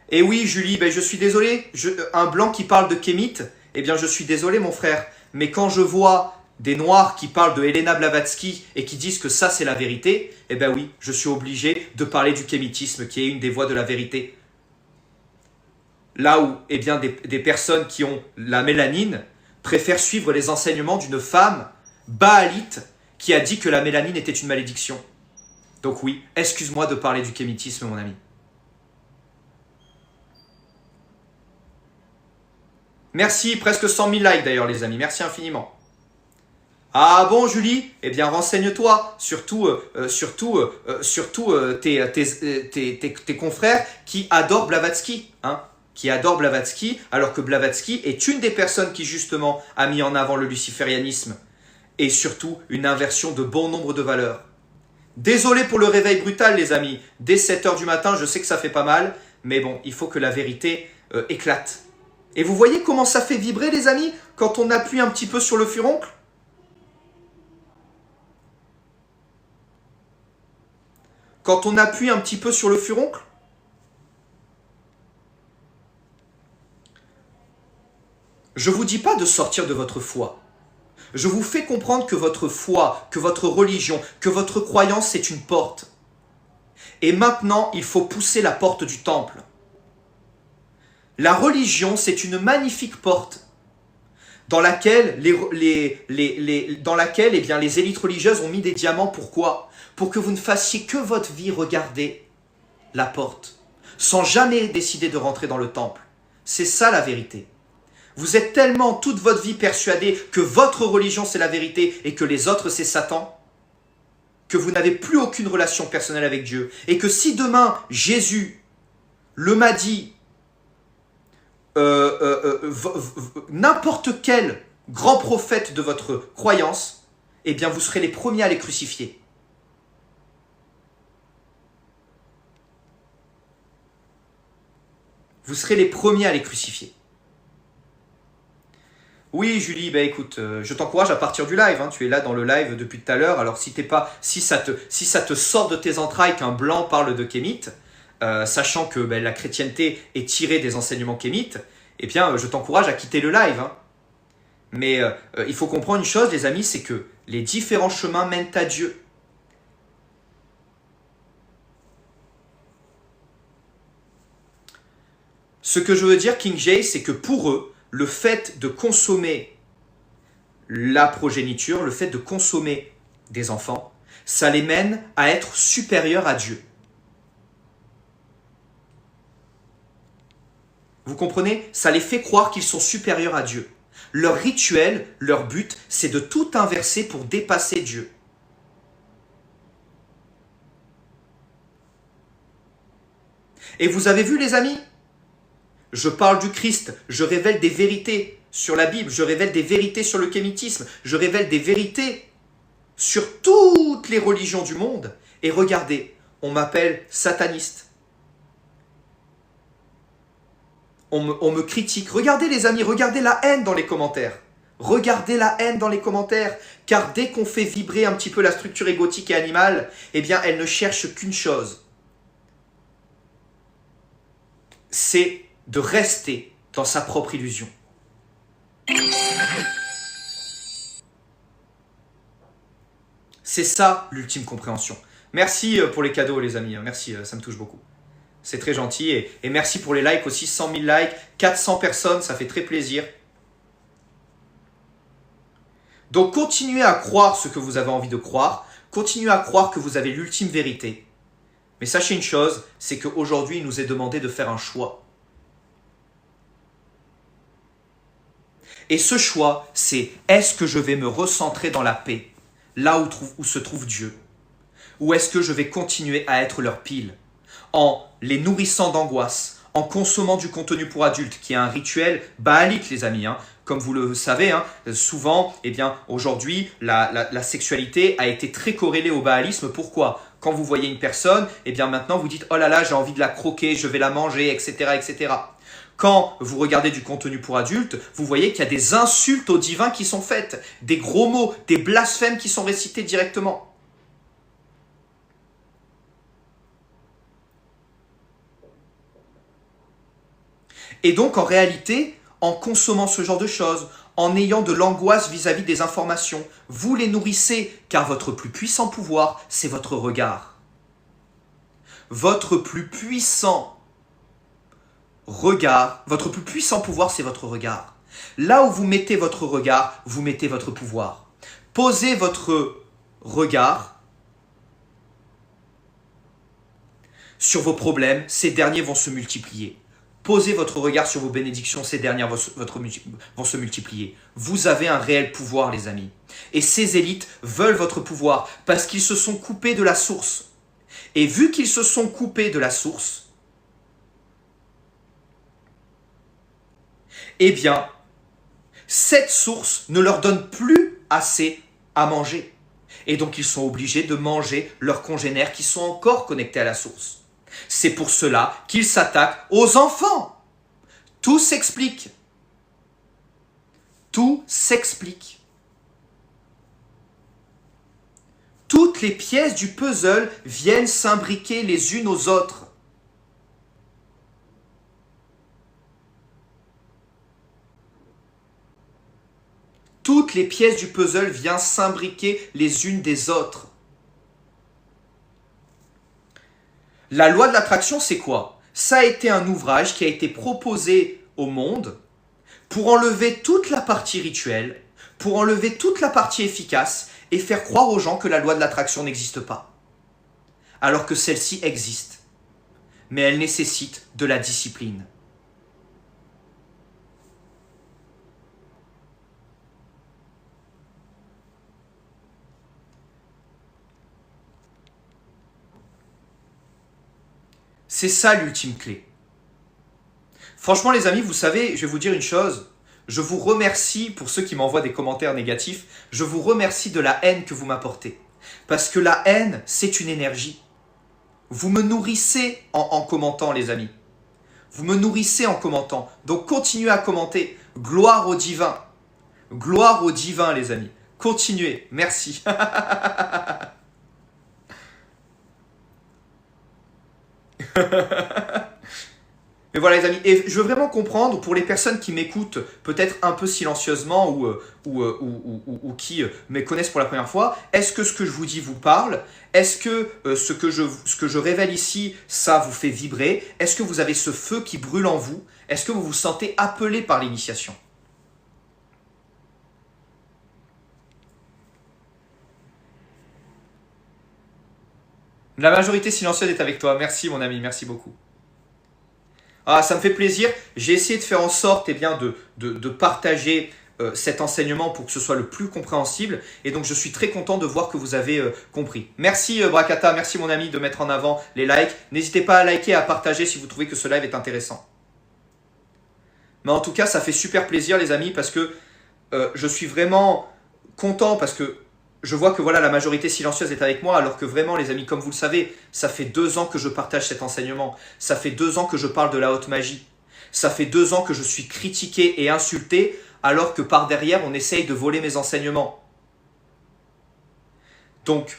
Et oui, Julie, je suis désolé. Un blanc qui parle de kémite, je suis désolé, mon frère. Mais quand je vois des noirs qui parlent de Helena Blavatsky et qui disent que ça, c'est la vérité, oui, je suis obligé de parler du kémitisme, qui est une des voies de la vérité. Là où eh bien, des personnes qui ont la mélanine préfèrent suivre les enseignements d'une femme bahalite qui a dit que la mélanine était une malédiction. Donc oui, excuse-moi de parler du kémitisme, mon ami. Merci, presque 100 000 likes d'ailleurs les amis, merci infiniment. Ah bon Julie? Eh bien renseigne-toi, surtout tes confrères qui adorent Blavatsky, hein, qui adorent Blavatsky, alors que Blavatsky est une des personnes qui justement a mis en avant le luciférianisme et surtout une inversion de bon nombre de valeurs. Désolé pour le réveil brutal les amis, dès 7 heures du matin, je sais que ça fait pas mal, mais bon, il faut que la vérité éclate. Et vous voyez comment ça fait vibrer les amis quand on appuie un petit peu sur le furoncle? Quand on appuie un petit peu sur le furoncle? Je ne vous dis pas de sortir de votre foi. Je vous fais comprendre que votre foi, que votre religion, que votre croyance, c'est une porte. Et maintenant, il faut pousser la porte du temple. La religion, c'est une magnifique porte dans laquelle, eh bien, les élites religieuses ont mis des diamants. Pourquoi? Pour que vous ne fassiez que votre vie regarder la porte, sans jamais décider de rentrer dans le temple. C'est ça la vérité. Vous êtes tellement toute votre vie persuadé que votre religion c'est la vérité et que les autres c'est Satan, que vous n'avez plus aucune relation personnelle avec Dieu. Et que si demain Jésus, le Mahdi, n'importe quel grand prophète de votre croyance, eh bien vous serez les premiers à les crucifier. Vous serez les premiers à les crucifier. Oui Julie, bah écoute, je t'encourage à partir du live, hein. Tu es là dans le live depuis tout à l'heure, alors si ça te sort de tes entrailles qu'un blanc parle de kémite, sachant que la chrétienté est tirée des enseignements kémites, eh bien je t'encourage à quitter le live. Hein. Mais il faut comprendre une chose les amis, c'est que les différents chemins mènent à Dieu. Ce que je veux dire, King Jay, c'est que pour eux, le fait de consommer la progéniture, le fait de consommer des enfants, ça les mène à être supérieurs à Dieu. Vous comprenez? Ça les fait croire qu'ils sont supérieurs à Dieu. Leur rituel, leur but, c'est de tout inverser pour dépasser Dieu. Et vous avez vu les amis? Je parle du Christ, je révèle des vérités sur la Bible, je révèle des vérités sur le kémitisme, je révèle des vérités sur toutes les religions du monde. Et regardez, on m'appelle sataniste. On me critique. Regardez les amis, regardez la haine dans les commentaires. Regardez la haine dans les commentaires, car dès qu'on fait vibrer un petit peu la structure égotique et animale, eh bien elle ne cherche qu'une chose. C'est de rester dans sa propre illusion. C'est ça l'ultime compréhension. Merci pour les cadeaux les amis, merci, ça me touche beaucoup. C'est très gentil et merci pour les likes aussi, 100 000 likes, 400 personnes, ça fait très plaisir. Donc continuez à croire ce que vous avez envie de croire, continuez à croire que vous avez l'ultime vérité. Mais sachez une chose, c'est qu'aujourd'hui il nous est demandé de faire un choix. Et ce choix, c'est est-ce que je vais me recentrer dans la paix, là où se trouve Dieu? Ou est-ce que je vais continuer à être leur pile, en les nourrissant d'angoisse, en consommant du contenu pour adultes, qui est un rituel bahalite les amis, hein. Comme vous le savez, hein, souvent, eh bien, aujourd'hui, la sexualité a été très corrélée au baalisme. Pourquoi? Quand vous voyez une personne, eh bien maintenant vous dites « Oh là là, j'ai envie de la croquer, je vais la manger, etc. etc. » Quand vous regardez du contenu pour adultes, vous voyez qu'il y a des insultes au divin qui sont faites, des gros mots, des blasphèmes qui sont récités directement. Et donc en réalité, en consommant ce genre de choses, en ayant de l'angoisse vis-à-vis des informations, vous les nourrissez, car votre plus puissant pouvoir, c'est votre regard. Votre plus puissant regard, votre plus puissant pouvoir, c'est votre regard. Là où vous mettez votre regard, vous mettez votre pouvoir. Posez votre regard sur vos problèmes, ces derniers vont se multiplier. Posez votre regard sur vos bénédictions, ces dernières vont se multiplier. Vous avez un réel pouvoir, les amis. Et ces élites veulent votre pouvoir parce qu'ils se sont coupés de la source. Et vu qu'ils se sont coupés de la source, eh bien, cette source ne leur donne plus assez à manger. Et donc, ils sont obligés de manger leurs congénères qui sont encore connectés à la source. C'est pour cela qu'ils s'attaquent aux enfants. Tout s'explique. Tout s'explique. Toutes les pièces du puzzle viennent s'imbriquer les unes aux autres. Toutes les pièces du puzzle viennent s'imbriquer les unes des autres. La loi de l'attraction, c'est quoi? Ça a été un ouvrage qui a été proposé au monde pour enlever toute la partie rituelle, pour enlever toute la partie efficace et faire croire aux gens que la loi de l'attraction n'existe pas. Alors que celle-ci existe. Mais elle nécessite de la discipline. C'est ça l'ultime clé. Franchement les amis, vous savez, je vais vous dire une chose. Je vous remercie pour ceux qui m'envoient des commentaires négatifs. Je vous remercie de la haine que vous m'apportez. Parce que la haine, c'est une énergie. Vous me nourrissez en commentant les amis. Vous me nourrissez en commentant. Donc continuez à commenter. Gloire au divin. Gloire au divin les amis. Continuez. Merci. Mais voilà les amis, et je veux vraiment comprendre pour les personnes qui m'écoutent peut-être un peu silencieusement ou qui me connaissent pour la première fois, est-ce que ce que je vous dis vous parle? Est-ce que ce que je révèle ici, ça vous fait vibrer? Est-ce que vous avez ce feu qui brûle en vous? Est-ce que vous vous sentez appelé par l'initiation? La majorité silencieuse est avec toi, merci mon ami, merci beaucoup. Ah, ça me fait plaisir. J'ai essayé de faire en sorte de partager cet enseignement pour que ce soit le plus compréhensible. Et donc, je suis très content de voir que vous avez compris. Merci Brakata, merci mon ami de mettre en avant les likes. N'hésitez pas à liker et à partager si vous trouvez que ce live est intéressant. Mais en tout cas, ça fait super plaisir les amis parce que je suis vraiment content parce que je vois que voilà, la majorité silencieuse est avec moi, alors que vraiment, les amis, comme vous le savez, ça fait 2 ans que je partage cet enseignement. Ça fait 2 ans que je parle de la haute magie. Ça fait 2 ans que je suis critiqué et insulté, alors que par derrière, on essaye de voler mes enseignements. Donc,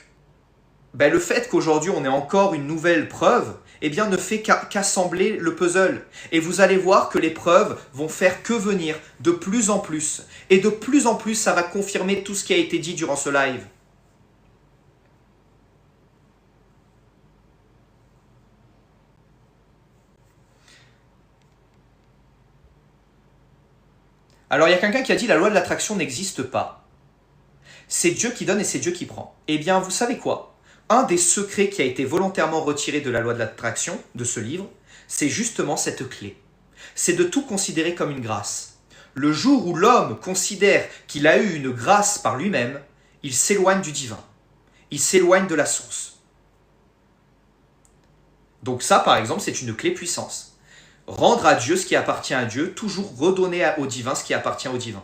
le fait qu'aujourd'hui, on ait encore une nouvelle preuve, eh bien, ne fait qu'assembler le puzzle. Et vous allez voir que les preuves vont faire que venir de plus en plus. Et de plus en plus, ça va confirmer tout ce qui a été dit durant ce live. Alors, il y a quelqu'un qui a dit la loi de l'attraction n'existe pas. C'est Dieu qui donne et c'est Dieu qui prend. Eh bien, vous savez quoi? Un des secrets qui a été volontairement retiré de la loi de l'attraction, de ce livre, c'est justement cette clé. C'est de tout considérer comme une grâce. Le jour où l'homme considère qu'il a eu une grâce par lui-même, il s'éloigne du divin. Il s'éloigne de la source. Donc ça, par exemple, c'est une clé puissance. Rendre à Dieu ce qui appartient à Dieu, toujours redonner au divin ce qui appartient au divin.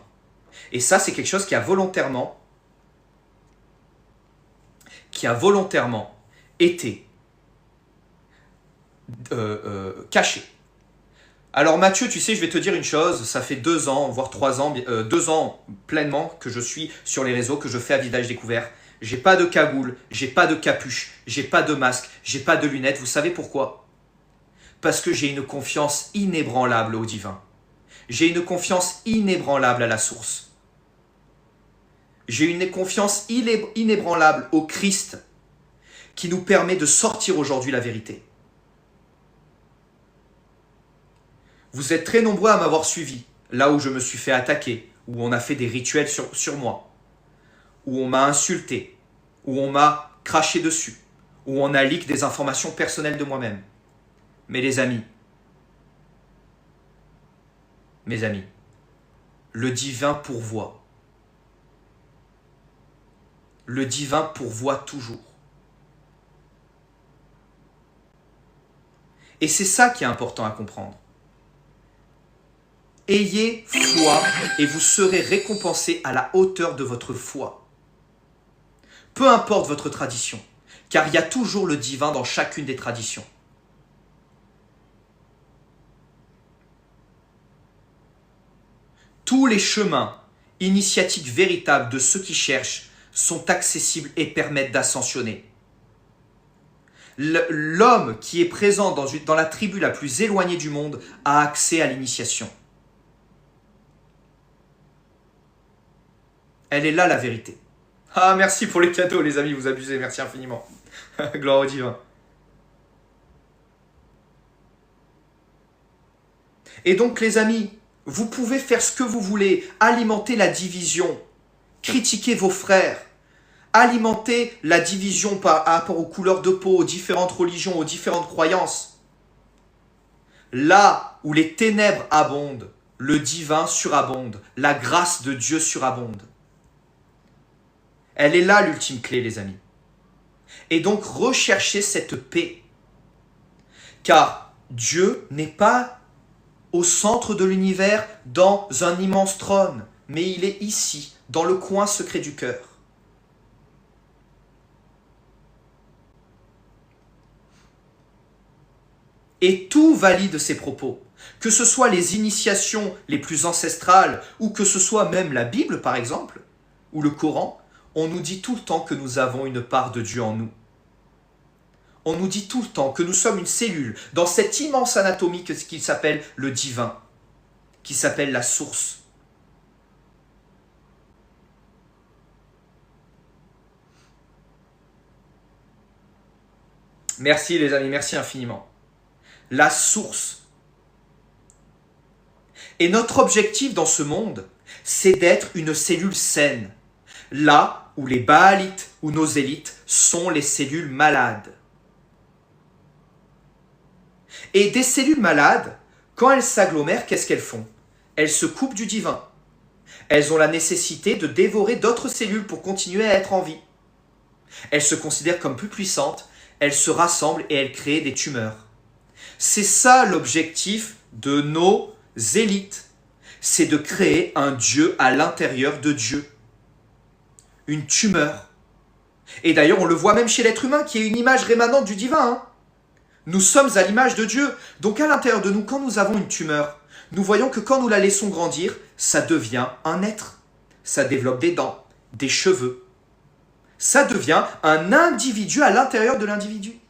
Et ça, c'est quelque chose qui a volontairement été caché. Alors Mathieu, tu sais, je vais te dire une chose, ça fait 2 ans, voire 3 ans, 2 ans pleinement que je suis sur les réseaux, que je fais à visage découvert. J'ai pas de cagoule, j'ai pas de capuche, j'ai pas de masque, j'ai pas de lunettes. Vous savez pourquoi? Parce que j'ai une confiance inébranlable au divin. J'ai une confiance inébranlable à la source. J'ai une confiance inébranlable au Christ qui nous permet de sortir aujourd'hui la vérité. Vous êtes très nombreux à m'avoir suivi, là où je me suis fait attaquer, où on a fait des rituels sur moi, où on m'a insulté, où on m'a craché dessus, où on a leak des informations personnelles de moi-même. Mais les amis, mes amis, le divin pourvoit. Le divin pourvoit toujours. Et c'est ça qui est important à comprendre. Ayez foi et vous serez récompensés à la hauteur de votre foi. Peu importe votre tradition, car il y a toujours le divin dans chacune des traditions. Tous les chemins initiatiques véritables de ceux qui cherchent sont accessibles et permettent d'ascensionner. L'homme qui est présent dans la tribu la plus éloignée du monde a accès à l'initiation. Elle est là la vérité. Ah, merci pour les cadeaux les amis, vous abusez, merci infiniment. Gloire au divin. Et donc les amis, vous pouvez faire ce que vous voulez, alimenter la division, critiquer vos frères, alimenter la division par rapport aux couleurs de peau, aux différentes religions, aux différentes croyances. Là où les ténèbres abondent, le divin surabonde, la grâce de Dieu surabonde. Elle est là l'ultime clé les amis. Et donc recherchez cette paix. Car Dieu n'est pas au centre de l'univers dans un immense trône, mais il est ici, dans le coin secret du cœur. Et tout valide ces propos, que ce soit les initiations les plus ancestrales, ou que ce soit même la Bible par exemple, ou le Coran, on nous dit tout le temps que nous avons une part de Dieu en nous. On nous dit tout le temps que nous sommes une cellule dans cette immense anatomie qui s'appelle le divin, qui s'appelle la source. Merci les amis, merci infiniment. La source. Et notre objectif dans ce monde, c'est d'être une cellule saine, là où les Baalites ou nos élites sont les cellules malades. Et des cellules malades, quand elles s'agglomèrent, qu'est-ce qu'elles font? Elles se coupent du divin. Elles ont la nécessité de dévorer d'autres cellules pour continuer à être en vie. Elles se considèrent comme plus puissantes, elles se rassemblent et elles créent des tumeurs. C'est ça l'objectif de nos élites. C'est de créer un Dieu à l'intérieur de Dieu. Une tumeur. Et d'ailleurs, on le voit même chez l'être humain qui est une image rémanente du divin, hein. Nous sommes à l'image de Dieu. Donc à l'intérieur de nous, quand nous avons une tumeur, nous voyons que quand nous la laissons grandir, ça devient un être. Ça développe des dents, des cheveux. Ça devient un individu à l'intérieur de l'individu.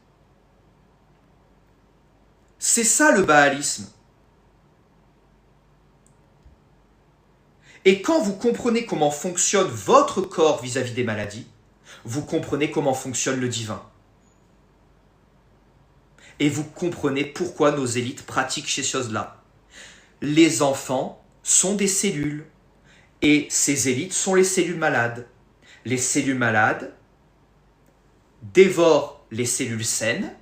C'est ça le baalisme. Et quand vous comprenez comment fonctionne votre corps vis-à-vis des maladies, vous comprenez comment fonctionne le divin. Et vous comprenez pourquoi nos élites pratiquent ces choses-là. Les enfants sont des cellules. Et ces élites sont les cellules malades. Les cellules malades dévorent les cellules saines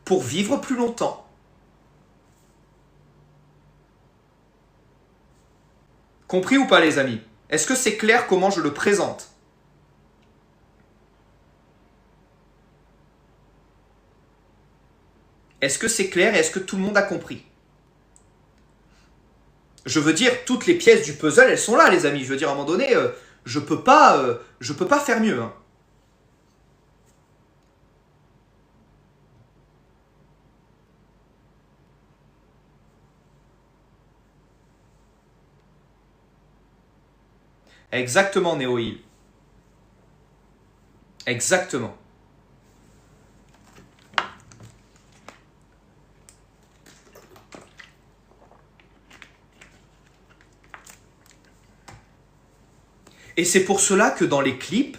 pour vivre plus longtemps. Compris ou pas les amis? Est-ce que c'est clair comment je le présente? Est-ce que c'est clair et est-ce que tout le monde a compris? Je veux dire, toutes les pièces du puzzle, elles sont là, les amis. Je veux dire, à un moment donné, je peux pas faire mieux. Hein. Exactement, Néoïl. Exactement. Et c'est pour cela que dans les clips,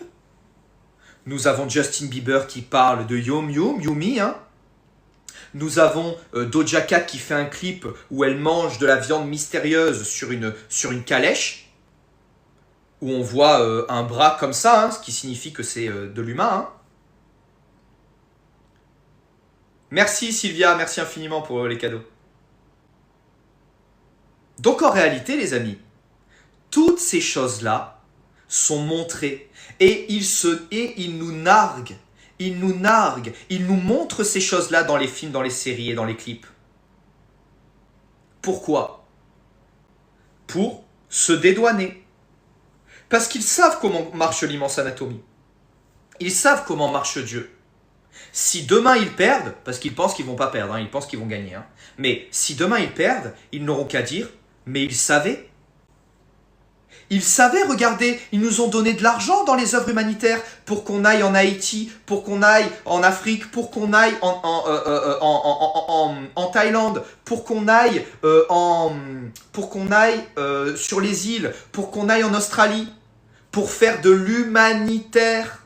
nous avons Justin Bieber qui parle de Yumi, hein. Nous avons Doja Cat qui fait un clip où elle mange de la viande mystérieuse sur une calèche, où on voit un bras comme ça, hein, ce qui signifie que c'est de l'humain. Hein. Merci Sylvia, merci infiniment pour les cadeaux. Donc en réalité, les amis, toutes ces choses-là sont montrées et ils nous narguent. Ils nous narguent, ils nous montrent ces choses-là dans les films, dans les séries et dans les clips. Pourquoi? Pour se dédouaner. Parce qu'ils savent comment marche l'immense anatomie. Ils savent comment marche Dieu. Si demain ils perdent, parce qu'ils pensent qu'ils ne vont pas perdre, hein, ils pensent qu'ils vont gagner, hein, mais si demain ils perdent, ils n'auront qu'à dire, mais ils savaient. Ils savaient, regardez, ils nous ont donné de l'argent dans les œuvres humanitaires pour qu'on aille en Haïti, pour qu'on aille en Afrique, pour qu'on aille en Thaïlande, pour qu'on aille, sur les îles, pour qu'on aille en Australie, pour faire de l'humanitaire,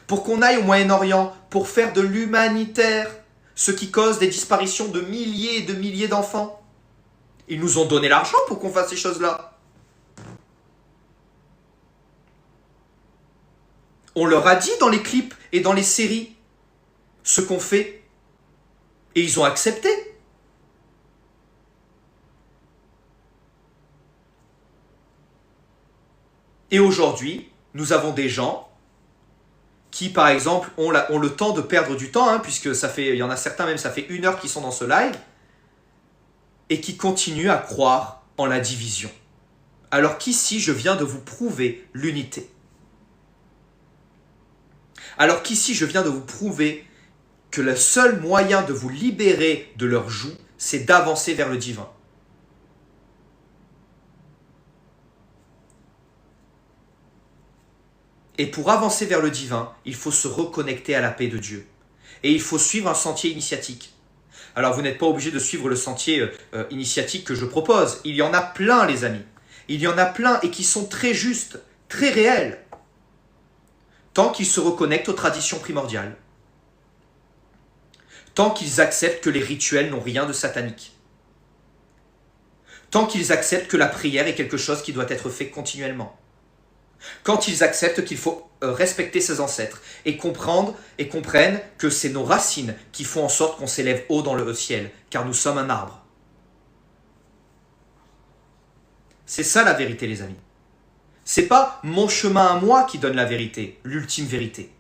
pour qu'on aille au Moyen-Orient, pour faire de l'humanitaire, ce qui cause des disparitions de milliers et de milliers d'enfants. Ils nous ont donné l'argent pour qu'on fasse ces choses-là. On leur a dit dans les clips et dans les séries ce qu'on fait. Et ils ont accepté. Et aujourd'hui, nous avons des gens qui, par exemple, ont le temps de perdre du temps, hein, puisque il y en a certains même, ça fait 1 heure qu'ils sont dans ce live, et qui continuent à croire en la division. Alors qu'ici, je viens de vous prouver l'unité. Alors qu'ici, je viens de vous prouver que le seul moyen de vous libérer de leur joug, c'est d'avancer vers le divin. Et pour avancer vers le divin, il faut se reconnecter à la paix de Dieu. Et il faut suivre un sentier initiatique. Alors vous n'êtes pas obligé de suivre le sentier initiatique que je propose. Il y en a plein, les amis. Il y en a plein et qui sont très justes, très réels. Tant qu'ils se reconnectent aux traditions primordiales. Tant qu'ils acceptent que les rituels n'ont rien de satanique. Tant qu'ils acceptent que la prière est quelque chose qui doit être fait continuellement. Quand ils acceptent qu'il faut respecter ses ancêtres et comprennent que c'est nos racines qui font en sorte qu'on s'élève haut dans le ciel, car nous sommes un arbre. C'est ça la vérité, les amis. C'est pas mon chemin à moi qui donne la vérité, l'ultime vérité.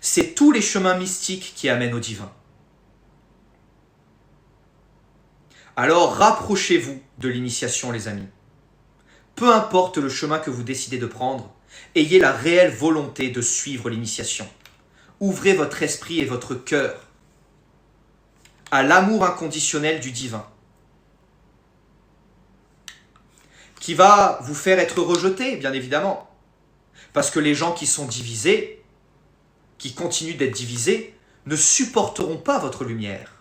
C'est tous les chemins mystiques qui amènent au divin. Alors rapprochez-vous de l'initiation, les amis. Peu importe le chemin que vous décidez de prendre, ayez la réelle volonté de suivre l'initiation. Ouvrez votre esprit et votre cœur à l'amour inconditionnel du divin, qui va vous faire être rejeté, bien évidemment. Parce que les gens qui sont divisés, qui continuent d'être divisés, ne supporteront pas votre lumière.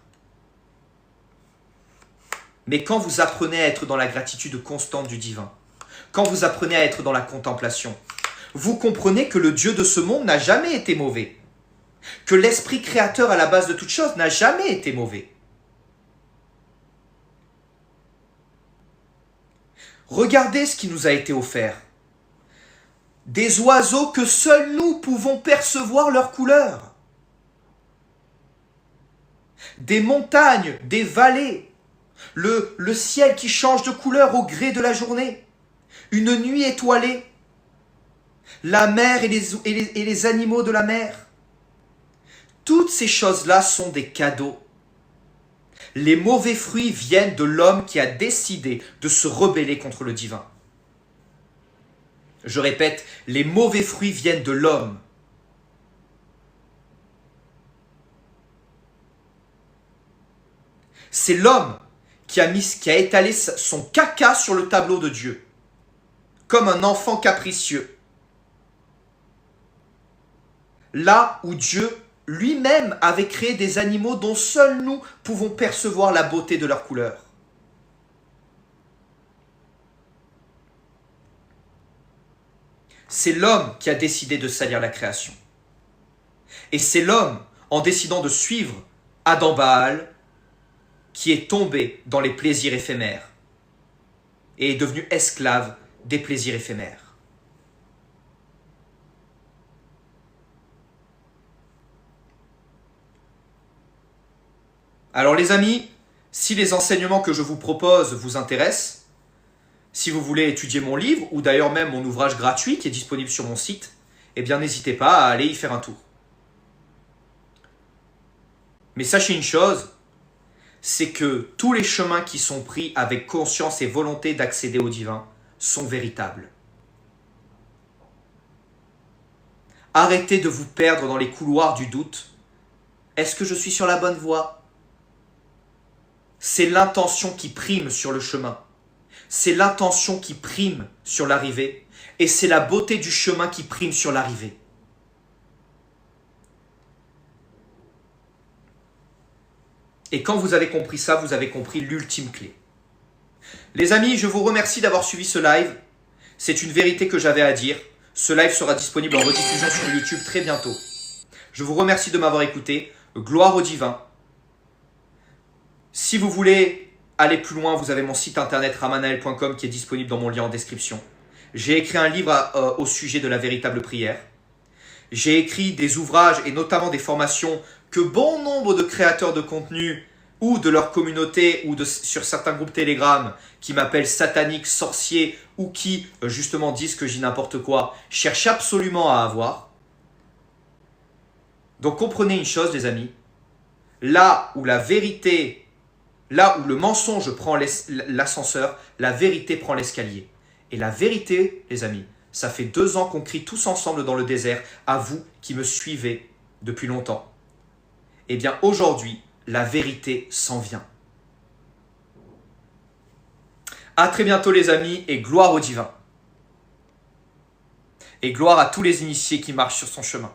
Mais quand vous apprenez à être dans la gratitude constante du divin, quand vous apprenez à être dans la contemplation, vous comprenez que le Dieu de ce monde n'a jamais été mauvais. Que l'esprit créateur à la base de toute chose n'a jamais été mauvais. Regardez ce qui nous a été offert. Des oiseaux que seuls nous pouvons percevoir leur couleur. Des montagnes, des vallées. Le ciel qui change de couleur au gré de la journée. Une nuit étoilée. La mer et les animaux de la mer. Toutes ces choses-là sont des cadeaux. Les mauvais fruits viennent de l'homme qui a décidé de se rebeller contre le divin. Je répète, les mauvais fruits viennent de l'homme. C'est l'homme qui a étalé son caca sur le tableau de Dieu, comme un enfant capricieux. Là où Dieu lui-même avait créé des animaux dont seuls nous pouvons percevoir la beauté de leur couleur. C'est l'homme qui a décidé de salir la création. Et c'est l'homme, en décidant de suivre Adam Baal, qui est tombé dans les plaisirs éphémères et est devenu esclave des plaisirs éphémères. Alors les amis, si les enseignements que je vous propose vous intéressent, si vous voulez étudier mon livre, ou d'ailleurs même mon ouvrage gratuit qui est disponible sur mon site, eh bien n'hésitez pas à aller y faire un tour. Mais sachez une chose, c'est que tous les chemins qui sont pris avec conscience et volonté d'accéder au divin sont véritables. Arrêtez de vous perdre dans les couloirs du doute. Est-ce que je suis sur la bonne voie? C'est l'intention qui prime sur le chemin. C'est l'intention qui prime sur l'arrivée. Et c'est la beauté du chemin qui prime sur l'arrivée. Et quand vous avez compris ça, vous avez compris l'ultime clé. Les amis, je vous remercie d'avoir suivi ce live. C'est une vérité que j'avais à dire. Ce live sera disponible en rediffusion sur YouTube très bientôt. Je vous remercie de m'avoir écouté. Gloire au divin. Si vous voulez aller plus loin, vous avez mon site internet ramanael.com qui est disponible dans mon lien en description. J'ai écrit un livre au sujet de la véritable prière. J'ai écrit des ouvrages et notamment des formations que bon nombre de créateurs de contenu ou de leur communauté ou sur certains groupes Telegram qui m'appellent satanique, sorcier ou qui justement disent que je dis n'importe quoi, cherchent absolument à avoir. Donc comprenez une chose les amis, là où la vérité, là où le mensonge prend l'ascenseur, la vérité prend l'escalier. Et la vérité, les amis, ça fait 2 ans qu'on crie tous ensemble dans le désert, à vous qui me suivez depuis longtemps. Eh bien aujourd'hui, la vérité s'en vient. À très bientôt les amis et gloire au divin. Et gloire à tous les initiés qui marchent sur son chemin.